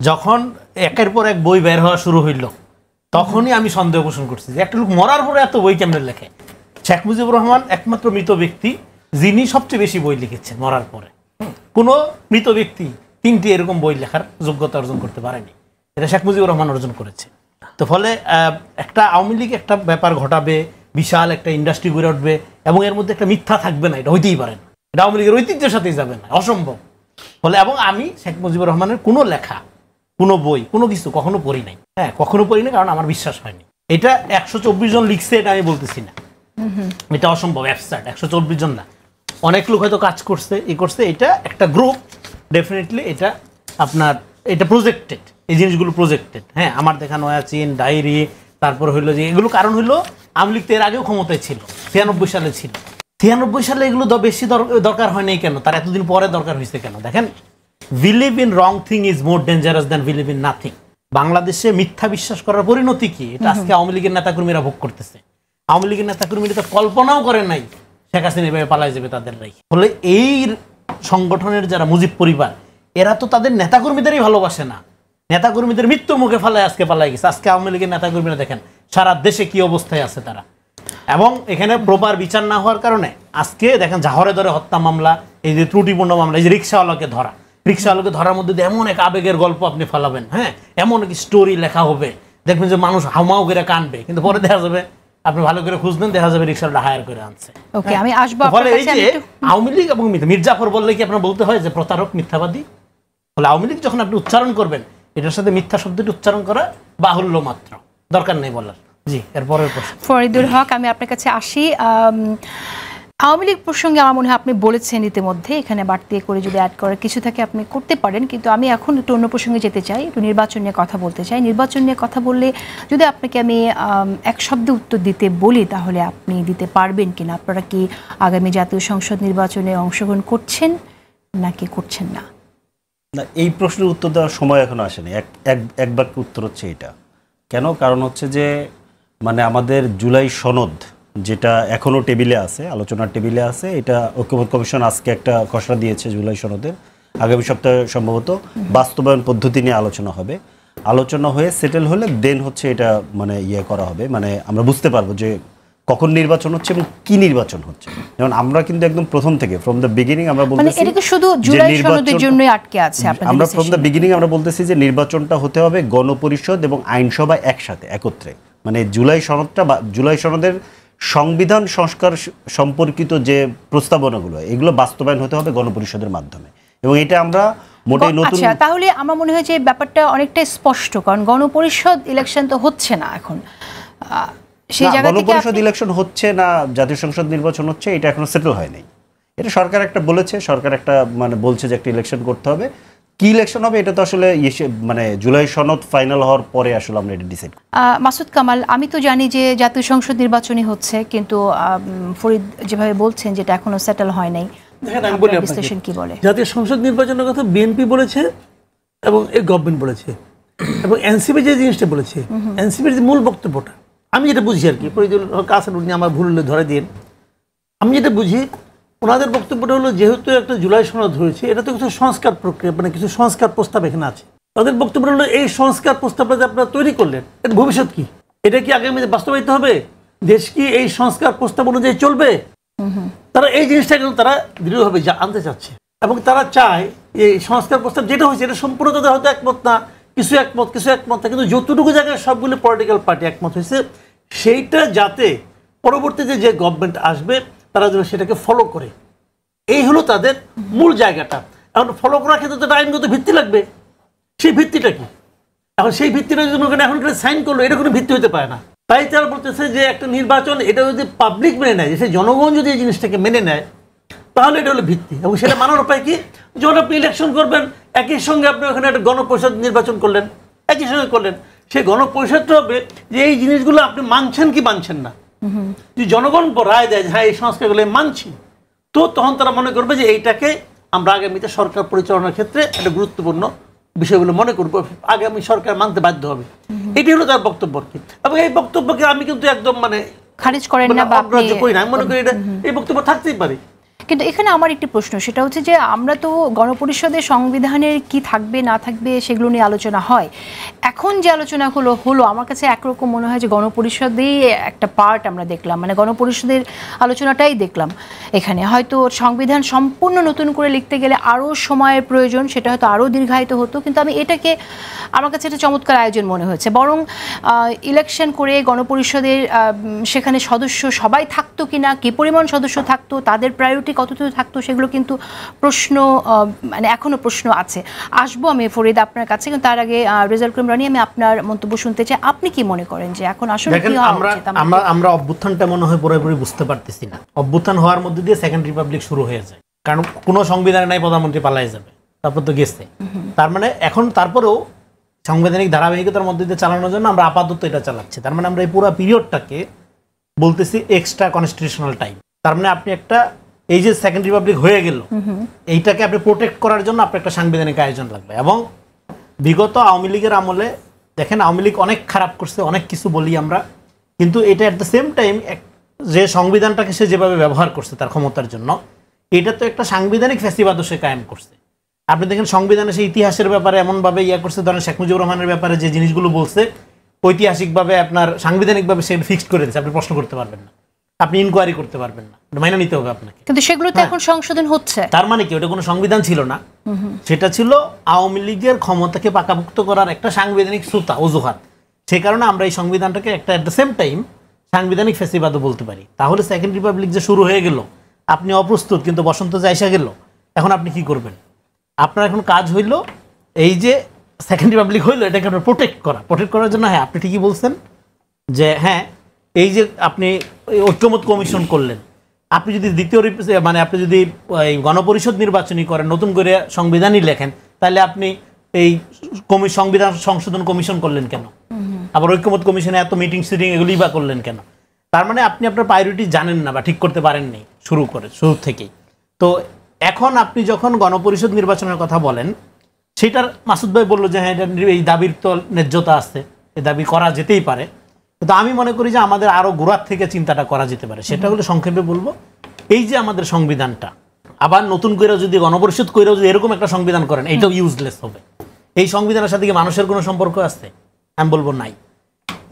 S4: যখন একের পর এক বই বের হওয়া শুরু হইল, তখনই আমি সন্দেহ পোষণ করছি যে একটা লোক মরার পরে এত বই কেমনে লেখে। শেখ মুজিবুর রহমান একমাত্র মৃত ব্যক্তি যিনি সবচেয়ে বেশি বই লিখেছেন মরার পরে। কোনো মৃত ব্যক্তি 3টি এরকম বই লেখার যোগ্যতা অর্জন করতে পারেনি, এটা শেখ মুজিবুর রহমান অর্জন করেছে। তো ফলে একটা আওয়ামী লীগ একটা ব্যাপার ঘটাবে, বিশাল একটা ইন্ডাস্ট্রি গড়ে উঠবে এবং এর মধ্যে একটা মিথ্যা থাকবে না, এটা হইতেই পারে না। এটা আওয়ামী লীগের ঐতিহ্যের সাথেই যাবে না, অসম্ভব। ফলে এবং আমি শেখ মুজিবুর রহমানের কোনো লেখা, কোনো বই, কোনো কিছু কখনো পড়ি নাই। হ্যাঁ, কখনো পড়ি না, কারণ আমার বিশ্বাস হয়নি। এটা 124 জন লিখছে, এটা আমি বলতেছি না, এটা অসম্ভব, অ্যাবসার্ড। 124 জন না, অনেক লোক হয়তো কাজ করছে, করছে। এটা একটা গ্রুপ, ডেফিনেটলি এটা আপনার, এটা প্রজেক্টেড, এই জিনিসগুলো প্রজেক্টেড। হ্যাঁ, আমার দেখা নয়াচিন ডায়েরি, তারপর হইলো যে এগুলো কারণ হইলো আওয়ামী লীগ তো এর আগেও ক্ষমতায় ছিল, 93 সালে ছিল। 93 সালে এগুলো বেশি দরকার হয় নাই কেন, তার এতদিন পরে দরকার হয়েছে কেন? দেখেন, believe in wrong thing is more dangerous than believe in nothing. বাংলাদেশে মিথ্যা বিশ্বাস করার পরিণতি কি, এটা আজকে আওয়ামী লীগের নেতাকর্মীরা ভোগ করতেছে। আওয়ামী লীগের নেতাকর্মীরা তো কল্পনাও করেন নাই শেখ হাসিনা এভাবে পালায় যাবে তাদের রাই। ফলে এই সংগঠনের যারা মুজিব পরিবার, এরা তো তাদের নেতাকর্মীদেরই ভালোবাসে না, নেতাকর্মীদের মৃত্যুর মুখে ফালায় আজকে পালাই গেছে। আজকে আওয়ামী লীগের নেতাকর্মীরা দেখেন সারা দেশে কি অবস্থায় আছে তারা, এবং এখানে প্রপার বিচার না হওয়ার কারণে আজকে দেখেন জাহরে ধরে হত্যা মামলা, এই যে ত্রুটিপূর্ণ মামলা, এই যে রিক্সাওয়ালাকে ধরা, রিক্সাওয়ালাকে ধরার মধ্যে এমন এক আবেগের গল্প আপনি ফেলাবেন, হ্যাঁ, এমন এক স্টোরি লেখা হবে, দেখবেন যে মানুষ হাউমাউ করে কানবে, কিন্তু পরে দেখা যাবে আপনি ভালো করে খুঁজবেন, দেখা যাবে রিক্সাওয়ালা হায়ার করে আনছে।
S1: ওকে, আমি আসবো
S4: ফলে
S1: আপনার
S4: এই
S1: কাছে।
S4: যে আওয়ামী লীগ এবং মির্জাফর বললে কি আপনার বলতে হয় যে প্রতারক, মিথ্যাবাদী? ফলে আওয়ামী লীগ যখন আপনি উচ্চারণ করবেন, এটার সাথে মিথ্যা শব্দটি উচ্চারণ করা বাহুল্য মাত্র, দরকার নেই বলার। জি, এরপরের প্রশ্ন।
S1: ফরিদুল হক, আমি আপনার কাছে আসি। আওয়ামী লীগ প্রসঙ্গে আমার মনে হয় আপনি বলেছেন ইতিমধ্যে, এখানে বাড়তি করে যদি অ্যাড করার কিছু থাকে আপনি করতে পারেন, কিন্তু আমি এখন একটু অন্য প্রসঙ্গে যেতে চাই, একটু নির্বাচন নিয়ে কথা বলতে চাই। নির্বাচন নিয়ে কথা বললে যদি আপনাকে আমি এক শব্দে উত্তর দিতে বলি, তাহলে আপনি দিতে পারবেন কিনা? আপনারা কি আগামী জাতীয় সংসদ নির্বাচনে অংশগ্রহণ করছেন নাকি করছেন না?
S3: না, এই প্রশ্নের উত্তর দেওয়ার সময় এখনো আসেনি। এক বাক্যে উত্তর হচ্ছে এটা। কেন? কারণ হচ্ছে যে মানে আমাদের জুলাই সনদ যেটা এখনো টেবিলে আছে, আলোচনার টেবিলে আছে, এটা ঐক্যমত্য কমিশন আজকে একটা খসড়া দিয়েছে জুলাই সনদের। আগামী সপ্তাহে সম্ভবত বাস্তবায়ন পদ্ধতি নিয়ে আলোচনা হবে। আলোচনা হয়ে সেটেল হলে দেন হচ্ছে এটা মানে ইয়ে করা হবে, মানে আমরা বুঝতে পারবো যে কখন নির্বাচন হচ্ছে এবং কি নির্বাচন হচ্ছে। যেমন আমরা কিন্তু একদম প্রথম থেকে ফ্রম দ্য বিগিনিং আমরা
S1: মানে
S3: বলতেছি
S1: এটা কি শুধু জুলাই সনদের জন্যই আটকে আছে আপনাদের
S3: আমরা ফ্রম দ্য
S1: decision?
S3: বিগিনিং আমরা বলতেছি যে নির্বাচনটা হতে হবে গণপরিষদ এবং আইনসভা একসাথে একত্রে, মানে জুলাই সনদটা বা জুলাই সনদের সংবিধান সংস্কার সম্পর্কিত যে প্রস্তাবনাগুলো এগুলো বাস্তবায়ন হতে হবে গণপরিষদের মাধ্যমে, এবং এটা আমরা মোটেই নতুন।
S1: আচ্ছা, তাহলে আমার মনে হয় যে ব্যাপারটা অনেকটাই স্পষ্ট, কারণ গণপরিষদ ইলেকশন তো হচ্ছে না এখন, সেই জায়গা থেকে
S3: গণপরিষদ ইলেকশন হচ্ছে না, জাতীয় সংসদ নির্বাচন হচ্ছে, এটা এখনো সেটেল হয় নাই। এটা সরকার একটা বলেছে, সরকার একটা মানে বলছে যে একটা ইলেকশন করতে হবে। কি ইলেকশন হবে এটা তো আসলে মানে জুলাই সনদ ফাইনাল হওয়ার পরে আসলে আমরা এটা ডিসাইড।
S1: মাসুদ কামাল, আমি তো জানি যে জাতীয় সংসদ নির্বাচনই হচ্ছে, কিন্তু ফরিদ যেভাবে বলছেন যেটা এখনো সেটেল হয় নাই,
S2: দেখেন আমি বলি
S1: বিশ্লেষণ কি বলে?
S2: জাতীয় সংসদ নির্বাচনের কথা বিএনপি বলেছে এবং এই গভর্নমেন্ট বলেছে, এবং এনসিপি যে জিনিসটা বলেছে, এনসিপির যে মূল বক্তব্যটা আমি যেটা বুঝি আর কি, ফরিদুল হক আছেন উনি আমার ভুল হলে ধরে দিন, আমি যেটা বুঝি ওনাদের বক্তব্যটা হলো যেহেতু একটা জুলাই সনদ হয়েছে, এটা তো কিছু সংস্কার প্রক্রিয়া, মানে কিছু সংস্কার প্রস্তাব এখানে আছে। তাদের বক্তব্য হলো এই সংস্কার প্রস্তাবটা যে আপনারা তৈরি করলেন, এর ভবিষ্যৎ কি, এটা কি আগামীতে বাস্তবায়িত হবে, দেশ কি এই সংস্কার প্রস্তাব অনুযায়ী চলবে? তারা এই জিনিসটা কিন্তু তারা দৃঢ়ভাবে আনতে চাচ্ছে, এবং তারা চায় এই সংস্কার প্রস্তাব যেটা হয়েছে এটা সম্পূর্ণ তাদের হয়তো একমত না, কিছু একমত না, কিন্তু যতটুকু জায়গায় সবগুলো পলিটিক্যাল পার্টি একমত হয়েছে সেইটা যাতে পরবর্তীতে যে গভর্নমেন্ট আসবে তারা যেন সেটাকে ফলো করে, এই হলো তাদের মূল জায়গাটা। এখন ফলো করার ক্ষেত্রে তো আইনগত ভিত্তি লাগবে, সেই ভিত্তিটা কি? এখন সেই ভিত্তিটা যদি এখন সাইন করলো, এটা কোনো ভিত্তি হতে পারে না। তাই তারা বলতেছে যে একটা নির্বাচন এটা যদি পাবলিক মেনে নেয়, সেই জনগণ যদি এই জিনিসটাকে মেনে নেয়, তাহলে এটা হলো ভিত্তি, এবং সেটা মানার উপায় কি? যখন আপনি ইলেকশন করবেন একই সঙ্গে আপনি ওখানে একটা গণপরিষদ নির্বাচন করলেন, একই সঙ্গে করলেন, সেই গণপরিষদটা হবে যে এই জিনিসগুলো আপনি মানছেন কি মানছেন না। যদি জনগণ রায় দেয় যে হ্যাঁ এই সংস্কারগুলো মানছি, তো তখন তারা মনে করবে যে এইটাকে আমরা আগামীতে সরকার পরিচালনার ক্ষেত্রে একটা গুরুত্বপূর্ণ বিষয়গুলো মনে করবো, আগামী সরকার মানতে বাধ্য হবে। এটি হলো তার বক্তব্য কি, এবং এই বক্তব্যকে আমি কিন্তু একদম মানে
S1: খারিজ করেন না বা
S2: অগ্রাহ্য করি না, আমি মনে করি এটা এই বক্তব্য থাকতেই পারে।
S1: কিন্তু এখানে আমার একটি প্রশ্ন, সেটা হচ্ছে যে আমরা তো গণপরিষদের সংবিধানের কি থাকবে না থাকবে সেগুলো নিয়ে আলোচনা হয়, এখন যে আলোচনা হলো আমার কাছে একরকম মনে হয় যে গণপরিষদেই একটা পার্ট আমরা দেখলাম, মানে গণপরিষদের আলোচনাটাই দেখলাম এখানে। হয়তো সংবিধান সম্পূর্ণ নতুন করে লিখতে গেলে আরও সময়ের প্রয়োজন, সেটা হয়তো আরও দীর্ঘায়িত হতো, কিন্তু আমি এটাকে আমার কাছে একটা চমৎকার আয়োজন মনে হয়েছে। বরং ইলেকশন করে গণপরিষদের সেখানে সদস্য সবাই থাকতো কিনা, কী পরিমাণ সদস্য থাকতো, তাদের প্রায়োরিটি কতটুকু থাকতো, সেগুলো কিন্তু প্রশ্ন, মানে এখনো প্রশ্ন আছে। আসবো আমি ফরিদ আপনার কাছে, কিন্তু তার আগে রেজাউল করিম রানী, আমি আপনার মন্তব্য শুনতে চাই। আপনি কি মনে করেন যে এখন আসলে কি হওয়া উচিত?
S4: আমরা অভ্যুত্থানটা মনে হয় পুরোপুরি বুঝতে পারতেছি না। অভ্যুত্থান হওয়ার মধ্যে দিয়ে সেকেন্ড রিপাবলিক শুরু হয়ে যায়, কারণ কোনো সংবিধান নাই, প্রধানমন্ত্রী পালাই যাবে, তারপর তো গেছে। তার মানে এখন তারপরেও সাংবিধানিক ধারাবাহিকতার মধ্যে দিয়ে চালানোর জন্য আমরা আপাতত এটা চালাচ্ছি। তার মানে আমরা এই পুরো পিরিয়ডটাকে বলতেছি এক্সট্রা কনস্টিটিউশনাল টাইম। তার মানে আপনি একটা এই যে সেকেন্ড রিপাবলিক হয়ে গেল, এইটাকে আপনি প্রোটেক্ট করার জন্য আপনার একটা সাংবিধানিক আয়োজন লাগবে। এবং বিগত আওয়ামী লীগের আমলে দেখেন, আওয়ামী লীগ অনেক খারাপ করছে, অনেক কিছু বলি আমরা, কিন্তু এটা অ্যাট দ্য সেম টাইম যে সংবিধানটাকে সে যেভাবে ব্যবহার করছে তার ক্ষমতার জন্য, এটা তো একটা সাংবিধানিক ফ্যাসিবাদও সে কায়েম করছে। আপনি দেখেন সংবিধানে সে ইতিহাসের ব্যাপারে এমনভাবে করছে, ধরেন শেখ মুজিবুর রহমানের ব্যাপারে যে জিনিসগুলো বলছে ঐতিহাসিকভাবে আপনার সাংবিধানিকভাবে সেটা ফিক্সড করে দিচ্ছে, আপনি প্রশ্ন করতে পারবেন না, আপনি ইনকোয়ারি করতে পারবেন না, মাইনে নিতে হবে আপনাকে।
S1: কিন্তু সেগুলো তো এখন সংশোধন হচ্ছে।
S4: তার মানে কি ওটা কোনো সংবিধান ছিল না, সেটা ছিল আওয়ামী লীগের ক্ষমতাকে পাকাভুক্ত করার একটা সাংবিধানিক সুতা, অজুহাত। সেই কারণে আমরা এই সংবিধানটাকে একটা অ্যাট দ্য সেম টাইম সাংবিধানিক ফ্যাসিবাদও বলতে পারি। তাহলে সেকেন্ড রিপাবলিক যে শুরু হয়ে গেল, আপনি অপ্রস্তুত, কিন্তু বসন্ত যে এসে গেল, এখন আপনি কি করবেন? আপনার এখন কাজ হইল এই যে সেকেন্ড রিপাবলিক হইলো এটাকে আপনার প্রোটেক্ট করার জন্য। হ্যাঁ, আপনি ঠিকই বলছেন যে হ্যাঁ, এই যে আপনি ঐক্যমত কমিশন করলেন, আপনি যদি দ্বিতীয় মানে আপনি যদি এই গণপরিষদ নির্বাচনী করেন, নতুন করে সংবিধানই লেখেন, তাহলে আপনি এই সংবিধান সংশোধন কমিশন করলেন কেন? আবার ঐক্যমত কমিশনে এত মিটিং সিটিং এগুলি বা করলেন কেন? তার মানে আপনি আপনার প্রায়োরিটি জানেন না বা ঠিক করতে পারেননি শুরু থেকেই। তো এখন আপনি যখন গণপরিষদ নির্বাচনের কথা বলেন, সেটার মাসুদ ভাই বললো যে হ্যাঁ, এই দাবির তো ন্যায্যতা আছে, এই দাবি করা যেতেই পারে, কিন্তু আমি মনে করি যে আমাদের আরো গোড়ার থেকে চিন্তাটা করা যেতে পারে। সেটা হলো সংক্ষেপে বলবো, এই যে আমাদের সংবিধানটা আবার নতুন করে যদি গণপরিষদ করেও যদি এরকম একটা সংবিধান করেন, এইটাও ইউজলেস হবে। এই সংবিধানের সাথে কি মানুষের কোনো সম্পর্ক আছে? আমি বলবো নাই।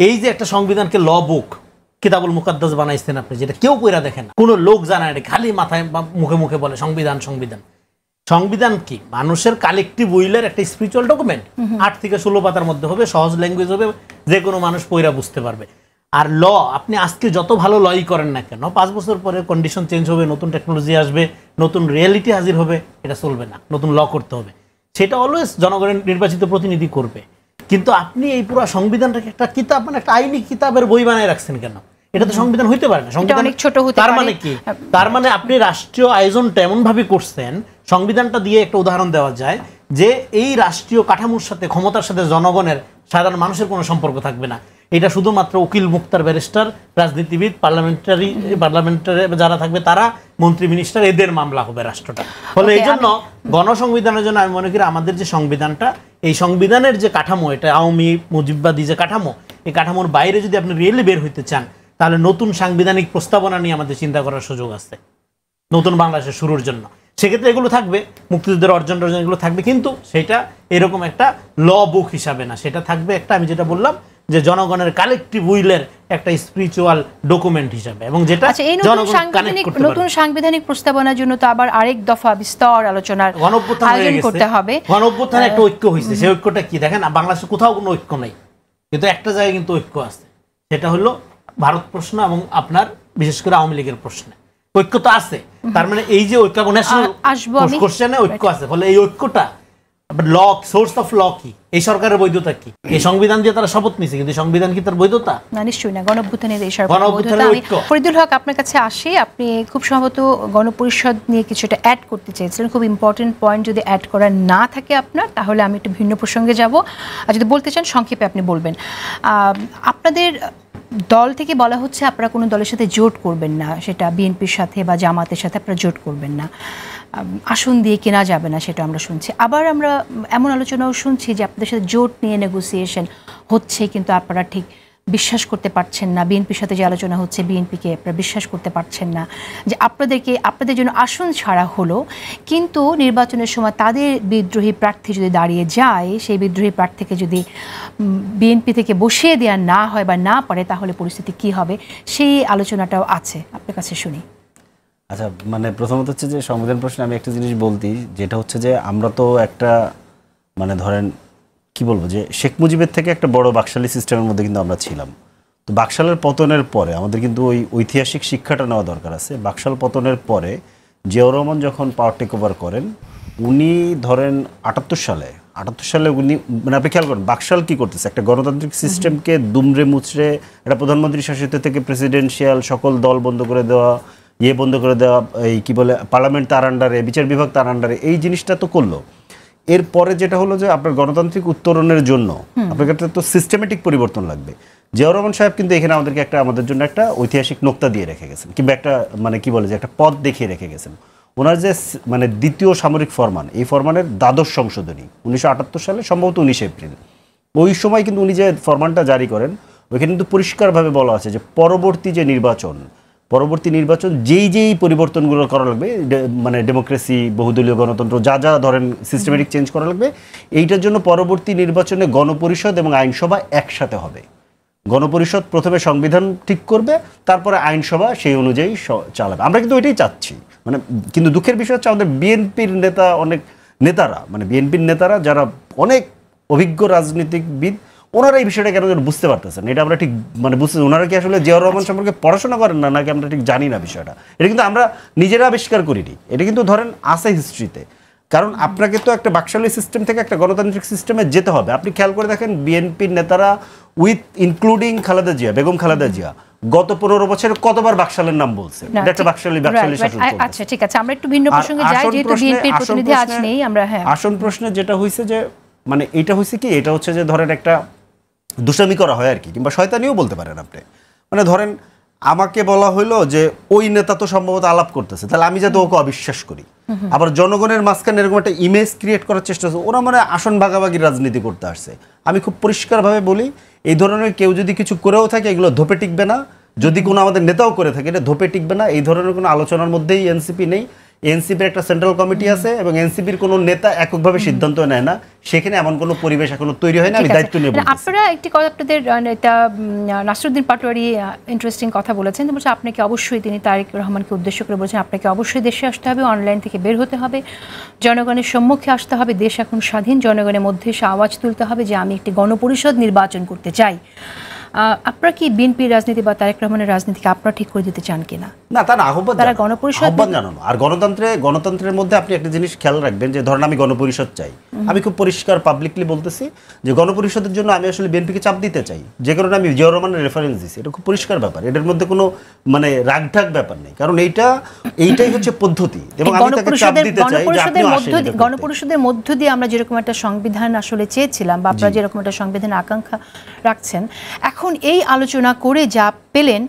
S4: এই যে একটা সংবিধানকে ল বুক, কিতাবুল মুকাদ্দাস বানাইছেন আপনি, যেটা কেউ কইরা দেখেন না, কোনো লোক জানায় না, খালি মাথায় বা মুখে মুখে বলে সংবিধান সংবিধান। সংবিধান কি? মানুষের কালেকটিভ উইলের একটা স্পিরিচুয়াল ডকুমেন্ট, 8 থেকে 16 পাতার মধ্যে হবে, সহজ ল্যাঙ্গুয়েজ হবে, যে কোনো মানুষ পড়া বুঝতে পারবে। আর ল আপনি আজকে যত ভালো লই করেন না কেন, 5 বছর পরে কন্ডিশন চেঞ্জ হবে, নতুন টেকনোলজি আসবে, নতুন রিয়েলিটি হাজির হবে, এটা চলবে না, নতুন ল করতে হবে। সেটা অলওয়েজ জনগণের নির্বাচিত প্রতিনিধি করবে। কিন্তু আপনি এই পুরো সংবিধানটাকে একটা কিতাব, মানে একটা আইনি কিতাবের বই বানায় রাখছেন কেন? এটা তো সংবিধান হইতে পারে না। সংবিধান
S1: অনেক ছোট হতে
S4: তার
S1: পারে।
S4: মানে কি? তার মানে আপনি রাষ্ট্রীয় আয়োজনটা এমন ভাবে করছেন, সংবিধানটা দিয়ে একটা উদাহরণ দেওয়া যায় যে এই রাষ্ট্রীয় কাঠামোর সাথে, ক্ষমতার সাথে জনগণের, সাধারণ মানুষের কোনো সম্পর্ক থাকবে না। এটা শুধুমাত্র উকিল, মুক্তার, ব্যারিস্টার, রাজনীতিবিদ, পার্লামেন্টারি যারা থাকবে তারা, মন্ত্রী, মিনিস্টার, এদের মামলা হবে রাষ্ট্রটা। ফলে এই জন্য গণসংবিধানের জন্য আমি মনে করি আমাদের যে সংবিধানটা, এই সংবিধানের যে কাঠামো, এটা আওয়ামী মুজিববাদী যে কাঠামো, এই কাঠামোর বাইরে যদি আপনি রিয়েলি বের হইতে চান, তাহলে নতুন সাংবিধানিক প্রস্তাবনা নিয়ে আমাদের চিন্তা করার সুযোগ আছে নতুন বাংলাদেশের শুরুর জন্য। সেক্ষেত্রে এগুলো থাকবে, মুক্তিযুদ্ধের অর্জন এগুলো থাকবে, কিন্তু সেটা এরকম একটা ল বুক হিসাবে না, সেটা থাকবে একটা, আমি যেটা বললাম যে জনগণের কালেকটিভ উইলের একটা স্পিরিচুয়াল ডকুমেন্ট হিসাবে, এবং যেটা জনগণ কানেক্ট করতে পারবে।
S1: নতুন সাংবিধানিক প্রস্তাবনার জন্য তো আবার আরেক দফা বিস্তর আলোচনার আয়োজন করতে হবে।
S4: গণঅভ্যুত্থানে একটা ঐক্য হয়েছে, সেই ঐক্যটা কি দেখেন, বাংলাদেশে কোথাও কোনো ঐক্য নেই, কিন্তু একটা জায়গায় কিন্তু ঐক্য আছে, সেটা হলো ভারত প্রশ্ন এবং আপনার বিশেষ করে আওয়ামী লীগের প্রশ্নে ঐক্য তো আছে। তার মানে এই যে ঐক্য, কোশ্চেনে ঐক্য আছে, ফলে এই ঐক্যটা ল, সোর্স অফ ল কি, এই সরকারের বৈধতা কি, এই সংবিধান দিয়ে তারা শপথ নিছে, কিন্তু সংবিধান কি তার বৈধতা?
S1: না, নিশ্চয়ই না। গণঅভ্যুত্থানের এই সরকারের বৈধতা। আমি ফরিদুল হক আপনার কাছে আসি, আপনি খুব সম্ভবত গণপরিষদ নিয়ে কিছুটা অ্যাড করতে চেয়েছিলেন, খুব ইম্পর্টেন্ট পয়েন্ট যদি অ্যাড করা না থাকে আপনার, তাহলে আমি একটু ভিন্ন প্রসঙ্গে যাব, আর যদি বলতে চান সংক্ষেপে আপনি বলবেন। আপনাদের দল থেকে বলা হচ্ছে আপনারা কোনো দলের সাথে জোট করবেন না, সেটা বিএনপির সাথে বা জামাতের সাথে আপনারা জোট করবেন না, আসন দিয়ে কেনা যাবে না, সেটা আমরা শুনছি। আবার আমরা এমন আলোচনাও শুনছি যে আপনাদের সাথে জোট নিয়ে নেগোসিয়েশন হচ্ছে, কিন্তু আপনারা ঠিক বিশ্বাস করতে পারছেন না, বিএনপির সাথে যে আলোচনা হচ্ছে বিএনপিকে আপনারা বিশ্বাস করতে পারছেন না, যে আপনাদের জন্য আসন ছাড়া হলো, কিন্তু নির্বাচনের সময় তাদের বিদ্রোহী প্রার্থী যদি দাঁড়িয়ে যায়, সেই বিদ্রোহী প্রার্থীকে যদি বিএনপি থেকে বসিয়ে দেওয়া না হয় বা না পারে, তাহলে পরিস্থিতি কি হবে, সেই আলোচনাটাও আছে, আপনার কাছে শুনি।
S3: আচ্ছা, মানে প্রথমত হচ্ছে যে সংবিধান প্রশ্নে আমি একটা জিনিস বলতি, যেটা হচ্ছে যে আমরা তো একটা, মানে ধরেন কি বলবো, যে শেখ মুজিবের থেকে একটা বড় বাকশালী সিস্টেমের মধ্যে কিন্তু আমরা ছিলাম। তো বাকশালের পতনের পরে আমাদের কিন্তু ওই ঐতিহাসিক শিক্ষাটা নেওয়া দরকার আছে। বাকশাল পতনের পরে জিয়াউর রহমান যখন পাওয়ার টেক ওভার করেন, উনি ধরেন 78 সালে উনি, মানে আপনি খেয়াল করেন বাকশাল কি করতেছে, একটা গণতান্ত্রিক সিস্টেমকে দুমড়ে মুচড়ে একটা প্রধানমন্ত্রী শাসিত থেকে প্রেসিডেন্সিয়াল সকল দল বন্ধ করে দেওয়া, বন্ধ করে দেওয়া, এই কি বলে পার্লামেন্ট তার আন্ডারে, বিচার বিভাগ তার আন্ডারে, এই জিনিসটা তো করলো। এরপরে যেটা হলো যে আপনার গণতান্ত্রিক উত্তরণের জন্য আপনার কাছে তো সিস্টেমেটিক পরিবর্তন লাগবে। জিয়াউর রহমান সাহেব কিন্তু এখানে আমাদের জন্য একটা ঐতিহাসিক নোক্তা দিয়ে রেখে গেছেন, কিংবা একটা, মানে কি বলে, যে একটা পথ দেখিয়ে রেখে গেছেন। ওনার যে মানে দ্বিতীয় সামরিক ফরমান, এই ফরমানের দ্বাদশ সংশোধনী 1978 সালে, সম্ভবত 19 এপ্রিল, ওই সময় কিন্তু উনি যে ফরমানটা জারি করেন, ওইখানে কিন্তু পরিষ্কারভাবে বলা আছে যে পরবর্তী নির্বাচন যেই পরিবর্তনগুলো করা লাগবে, মানে ডেমোক্রেসি, বহুদলীয় গণতন্ত্র, যা ধরেন সিস্টেমেটিক চেঞ্জ করা লাগবে, এইটার জন্য পরবর্তী নির্বাচনে গণপরিষদ এবং আইনসভা একসাথে হবে। গণপরিষদ প্রথমে সংবিধান ঠিক করবে, তারপরে আইনসভা সেই অনুযায়ী চালাবে। আমরা কিন্তু ওইটাই চাচ্ছি। মানে কিন্তু দুঃখের বিষয় হচ্ছে আমাদের বিএনপির নেতারা যারা অনেক অভিজ্ঞ রাজনীতিবিদ, ওনারা এই বিষয়টা কেন বুঝতে পারতেছেন, এটা আমরা ঠিক মানে বুঝতে, ওনারা কি আসলে জিয়াউর রহমান সম্পর্কে পড়াশোনা করেন না, নাকি আমরা ঠিক জানি না বিষয়টা। এটা কিন্তু আমরা নিজেরা আবিষ্কার করিনি, এটা কিন্তু ধরেন আছে হিস্ট্রিতে। কারণ আপনাকে তো একটা বাকশালী সিস্টেম থেকে একটা গণতান্ত্রিক সিস্টেমে যেতে হবে। আপনি খেয়াল করে দেখেন বিএনপির নেতারা ইনক্লুডিং বেগম খালেদা জিয়া গত 15 বছরে কতবার বাকশালের নাম বলছে, এটা একটা বাকশালী শাসন।
S1: আচ্ছা, ঠিক আছে, আমরা একটু ভিন্ন প্রসঙ্গে যাই, যেহেতু বিএনপির প্রতিনিধি আজ নেই। আমরা
S3: আসন প্রশ্নে যেটা হইছে যে, মানে এটা হইছে কি, এটা হচ্ছে যে ধরেন একটা দুষ্টামি করা হয় আর কি, কিংবা শয়তানিও বলতে পারেন আপনি। মানে ধরেন আমাকে বলা হইলো যে ওই নেতা তো সম্ভবত আলাপ করতেছে, তাহলে আমি যাতে ওকে অবিশ্বাস করি। আবার জনগণের মাঝখানে এরকম একটা ইমেজ ক্রিয়েট করার চেষ্টা হচ্ছে, ওরা মানে আসন ভাগাভাগির রাজনীতি করতে আসছে। আমি খুব পরিষ্কারভাবে বলি, এই ধরনের কেউ যদি কিছু করেও থাকে, এগুলো ধোপে টিকবে না। যদি কোনো আমাদের নেতাও করে থাকে, এটা ধোপে টিকবে না। এই ধরনের কোনো আলোচনার মধ্যেই এনসিপি নেই। এনসিপির একটা সেন্ট্রাল কমিটি আছে এবং এনসিপির কোনো নেতা এককভাবে সিদ্ধান্ত নেয় না, সেখানে এমন কোনো পরিবেশ এখনো তৈরি হয় না। আমি দায়িত্ব নিয়ে বলছি।
S1: আপনারা একটি কথা আপনাদের এটা নাসরুদ্দিন পাটোয়ারি ইন্টারেস্টিং কথা বলেছেন, বলছে আপনাকে অবশ্যই, তিনি তারেক রহমানকে উদ্দেশ্য করে বলেছেন আপনাকে অবশ্যই দেশে আসতে হবে, অনলাইন থেকে বের হতে হবে, জনগণের সম্মুখে আসতে হবে, দেশ এখন স্বাধীন, জনগণের মধ্যে এসে আওয়াজ তুলতে হবে যে আমি একটি গণপরিষদ নির্বাচন করতে চাই। আপনারা কি বিএনপির রাজনীতি বা তারেক রহমানের রাজনীতিকে আপনারা ঠিক করে দিতে চান কিনা?
S3: না, তারা আহ্বান,
S1: তারা গণপরিষদ
S3: আহ্বান জানানো। আর গণতন্ত্রের মধ্যে আপনি একটা জিনিস খেয়াল রাখবেন যে ধরেন আমি গণপরিষদ চাই, আমি খুব পরিষ্কার পাবলিকলি বলতেছি যে গণপরিষদের জন্য আমি আসলে বিএনপিকে চাপ দিতে চাই, যে কারণে আমি জিয়াউর রহমানের রেফারেন্স দিচ্ছি। এটা খুব পরিষ্কার ব্যাপার, এটার মধ্যে কোনো মানে রাগঢাক ব্যাপার নেই, কারণ এইটাই হচ্ছে পদ্ধতি এবং আমি তাকে চাপ দিতে চাই যে আপনি আসেন।
S1: গণপরিষদের মধ্য দিয়ে আমরা যেরকম একটা সংবিধান আসলে চেয়েছিলাম বা আপনারা যেরকম একটা সংবিধান আকাঙ্ক্ষা রাখছেন, এখন এই আলোচনা করে যা পেলেন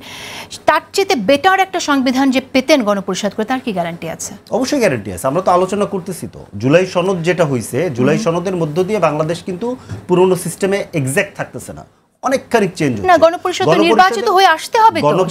S1: তার চেয়ে বেটার একটা সংবিধান যে পেতেন গণপরিষদ করে, তার কি গ্যারান্টি আছে?
S3: অবশ্যই গ্যারান্টি আছে, আমরা তো আলোচনা করতেছি। তো জুলাই সনদ যেটা হয়েছে, জুলাই সনদের মধ্য দিয়ে বাংলাদেশ কিন্তু পুরনো সিস্টেমে এক্সাক্ট থাকতেছে না, অনেকখানি চেঞ্জ হচ্ছে।
S1: না, গণপরিষদ নির্বাচিত হয়ে আসতে হবে, তো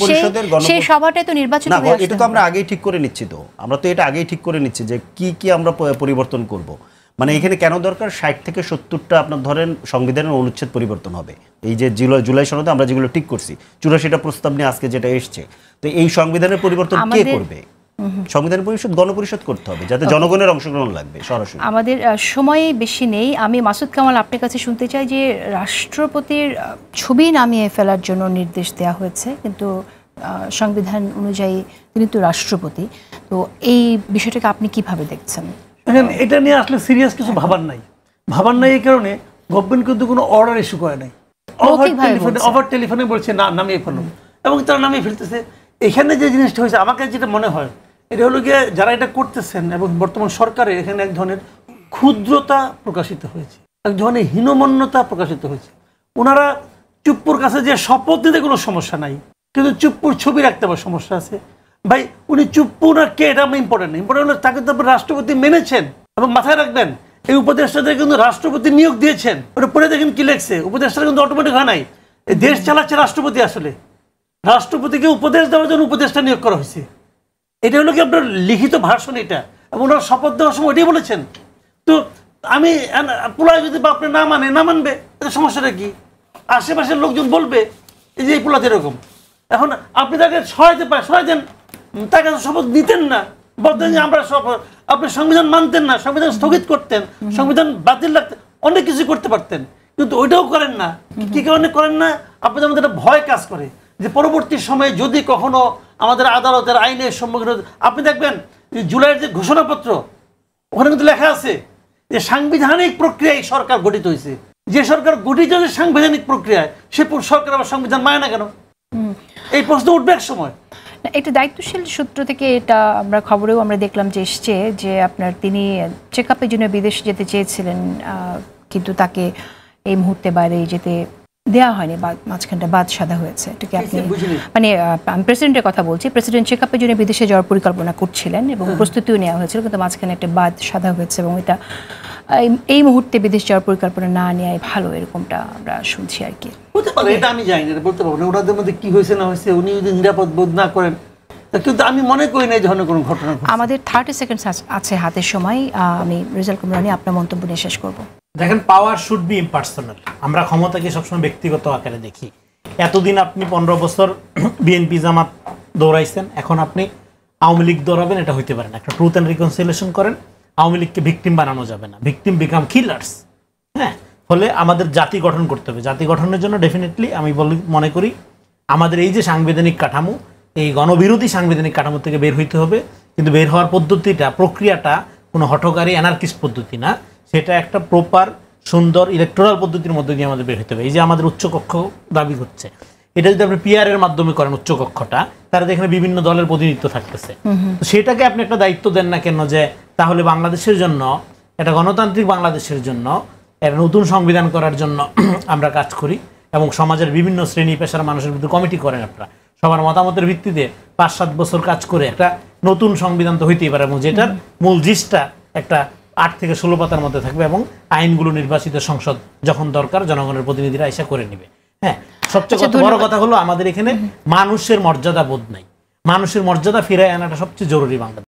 S1: সেই সভাটাই তো নির্বাচিত হয়ে আসতে হবে।
S3: এটা তো আমরা আগেই ঠিক করে নিচ্ছি, তো আমরা তো এটা আগেই ঠিক করে নিচ্ছি যে কি আমরা পরিবর্তন করব। মানে এখানে কেন দরকার 60 থেকে 70টা আপনার ধরেন সংবিধানের অনুচ্ছেদ পরিবর্তন হবে। এই যে জুলাই সনদে আমরা যেগুলো ঠিক করছি, 84টা প্রস্তাব নিয়ে আজকে যেটা এসছে, তো এই সংবিধানের পরিবর্তন কে করবে? সংবিধান পরিষদ, গণপরিষদ করতে হবে, যাতে জনগণের অংশগ্রহণ লাগবে সরাসরি।
S1: আমাদের সময় বেশি নেই, আমি মাসুদ কামাল আপনার কাছে শুনতে চাই যে রাষ্ট্রপতির ছবি নামিয়ে ফেলার জন্য নির্দেশ দেওয়া হয়েছে, কিন্তু সংবিধান অনুযায়ী তিনি তো রাষ্ট্রপতি, তো এই বিষয়টাকে আপনি কিভাবে দেখছেন?
S2: এটা নিয়ে আসলে সিরিয়াস কিছু ভাবার নাই এই কারণে গভর্নমেন্ট কিন্তু কোনো অর্ডার ইস্যু করে নাই, ওভার টেলিফোনে বলছে না নামিয়ে ফেলুন, এবং তারা নামিয়ে ফেলতেছে। এখানে যে জিনিসটা হয়েছে আমার যেটা মনে হয়, এটা হলো গিয়ে যারা এটা করতেছেন এবং বর্তমান সরকারের এখানে এক ধরনের ক্ষুদ্রতা প্রকাশিত হয়েছে, এক ধরনের হীনমন্যতা প্রকাশিত হয়েছে। ওনারা চুপ্পুর কাছে যে শপথ নিতে কোনো সমস্যা নাই, কিন্তু চুপ্পুর ছবি রাখতে আবার সমস্যা আছে। ভাই উনি চুপ্পু না কে এটা আমার ইম্পর্টেন্ট হলো তাকে তো রাষ্ট্রপতি মেনেছেন, এবং মাথায় রাখবেন এই উপদেষ্টাদের কিন্তু রাষ্ট্রপতি নিয়োগ দিয়েছেন। ওটা পড়ে দেখেন কি লেখছে, উপদেষ্টারা কিন্তু অটোমেটিক হয় নাই, এই দেশ চালাচ্ছে রাষ্ট্রপতি। আসলে রাষ্ট্রপতিকে উপদেশ দেওয়ার জন্য উপদেষ্টা নিয়োগ করা হয়েছে, এটা হলো কি আপনার লিখিত ভাষণ এটা, এবং ওনারা শপথ দেওয়ার সময় ওটাই বলেছেন। তো আমি পোলায় যদি আপনি না মানবে, এটা সমস্যাটা কি? আশেপাশের লোকজন বলবে এই যে এই পোলাতে এরকম। এখন আপনি তাকে সরাই দেন, তার কাছে শপথ নিতেন না, বলতেন যে আমরা আপনি সংবিধান মানতেন না, সংবিধান স্থগিত করতেন, সংবিধান বাতিল রাখতেন, অনেক কিছু করতে পারতেন, কিন্তু ওইটাও করেন না। কি কারণে করেন না? আপনাদের মধ্যে একটা ভয় কাজ করে যে পরবর্তী সময়ে যদি কখনো আমাদের আদালতের আইনের সম্মুখীন, আপনি দেখবেন যে জুলাইয়ের যে ঘোষণাপত্র, ওখানে কিন্তু লেখা আছে যে সাংবিধানিক প্রক্রিয়ায় সরকার গঠিত হয়েছে। যে সরকার গঠিত হয়েছে সাংবিধানিক প্রক্রিয়ায়, সে সরকার আবার সংবিধান মানে না কেন? এই প্রশ্ন উঠবে এক সময়।
S1: একটা দায়িত্বশীল সূত্র থেকে এটা আমরা খবরেও আমরা দেখলাম যে এসছে যে আপনার তিনি চেক আপের জন্য বিদেশ যেতে চেয়েছিলেন, কিন্তু তাকে এই মুহূর্তে বাইরে যেতে দেওয়া হয়নি, মাঝখানটা বাদ সাধা হয়েছে। এটাকে আপনি মানে আমি প্রেসিডেন্টের কথা বলছি, প্রেসিডেন্ট চেক আপের জন্য বিদেশে যাওয়ার পরিকল্পনা করছিলেন এবং প্রস্তুতিও নেওয়া হয়েছিল, কিন্তু মাঝখানে একটা বাদ সাধা হয়েছে, এবং এটা এই মুহূর্তে বিদেশ যাওয়ার পরিকল্পনা না নেওয়াই ভালো, এরকমটা আমরা শুনছি আর কি।
S2: হতে পারে, এটা আমি জানি না, বলতে পারবো না ওনাদের মধ্যে কি হয়েছে না হয়েছে, উনি যদি নিরাপদ বোধ না করেন, কিন্তু আমি মনে করি না এই ধরনের কোনো ঘটনা।
S1: আমাদের 30 সেকেন্ড আছে হাতের সময়, আমি রেজাল্ট কুমরানি আপনার মন্তব্য নিয়ে শেষ করবো।
S4: দেখেন, পাওয়ার শুড বি ইম্পার্সোনাল। আমরা ক্ষমতাকে সবসময় ব্যক্তিগত আকারে দেখি। এতদিন আপনি 15 বছর বিএনপি জামাত দৌড়াইছেন, এখন আপনি আওয়ামী লীগ দৌড়াবেন, এটা হইতে পারে না। একটা ট্রুথ অ্যান্ড রিকনসিলিয়েশন করেন, আওয়ামী লীগকে ভিকটিম বানানো যাবে না, ভিকটিম বিকাম কিলার্স। হ্যাঁ, ফলে আমাদের জাতি গঠন করতে হবে। জাতি গঠনের জন্য ডেফিনেটলি আমি মনে করি আমাদের এই যে সাংবিধানিক কাঠামো, এই গণবিরোধী সাংবিধানিক কাঠামো থেকে বের হইতে হবে। কিন্তু বের হওয়ার পদ্ধতিটা, প্রক্রিয়াটা কোনো হঠকারী অ্যানার্কিস্ট পদ্ধতি না, সেটা একটা প্রপার সুন্দর ইলেকটোরাল পদ্ধতির মধ্যে দিয়ে আমাদের বের হতে হবে। এই যে আমাদের উচ্চকক্ষ দাবি হচ্ছে, এটা যদি আপনি পিআর এর মাধ্যমে করেন উচ্চকক্ষটা, তারা এখানে বিভিন্ন দলের প্রতিনিধিত্ব থাকতেছে, তো সেটাকে আপনি একটা দায়িত্ব দেন না কেন যে তাহলে বাংলাদেশের জন্য, একটা গণতান্ত্রিক বাংলাদেশের জন্য একটা নতুন সংবিধান করার জন্য আমরা কাজ করি, এবং সমাজের বিভিন্ন শ্রেণী পেশার মানুষের মধ্যে কমিটি করেন আপনারা, সবার মতামতের ভিত্তিতে 5-7 বছর কাজ করে একটা নতুন সংবিধান তো হইতেই পারে, এবং যেটার মূল জিসটা একটা 8 থেকে 16 পাতার মধ্যে থাকবে, এবং আইনগুলো নির্বাচিত সংসদ যখন দরকার জনগণের প্রতিনিধিরা এসে করে নেবে। হ্যাঁ, সবচেয়ে বড় কথা হলো আমাদের এখানে মানুষের মর্যাদা বোধ নাই, মানুষের মর্যাদা ফিরায় আনাটা সবচেয়ে জরুরি বাংলাদেশ।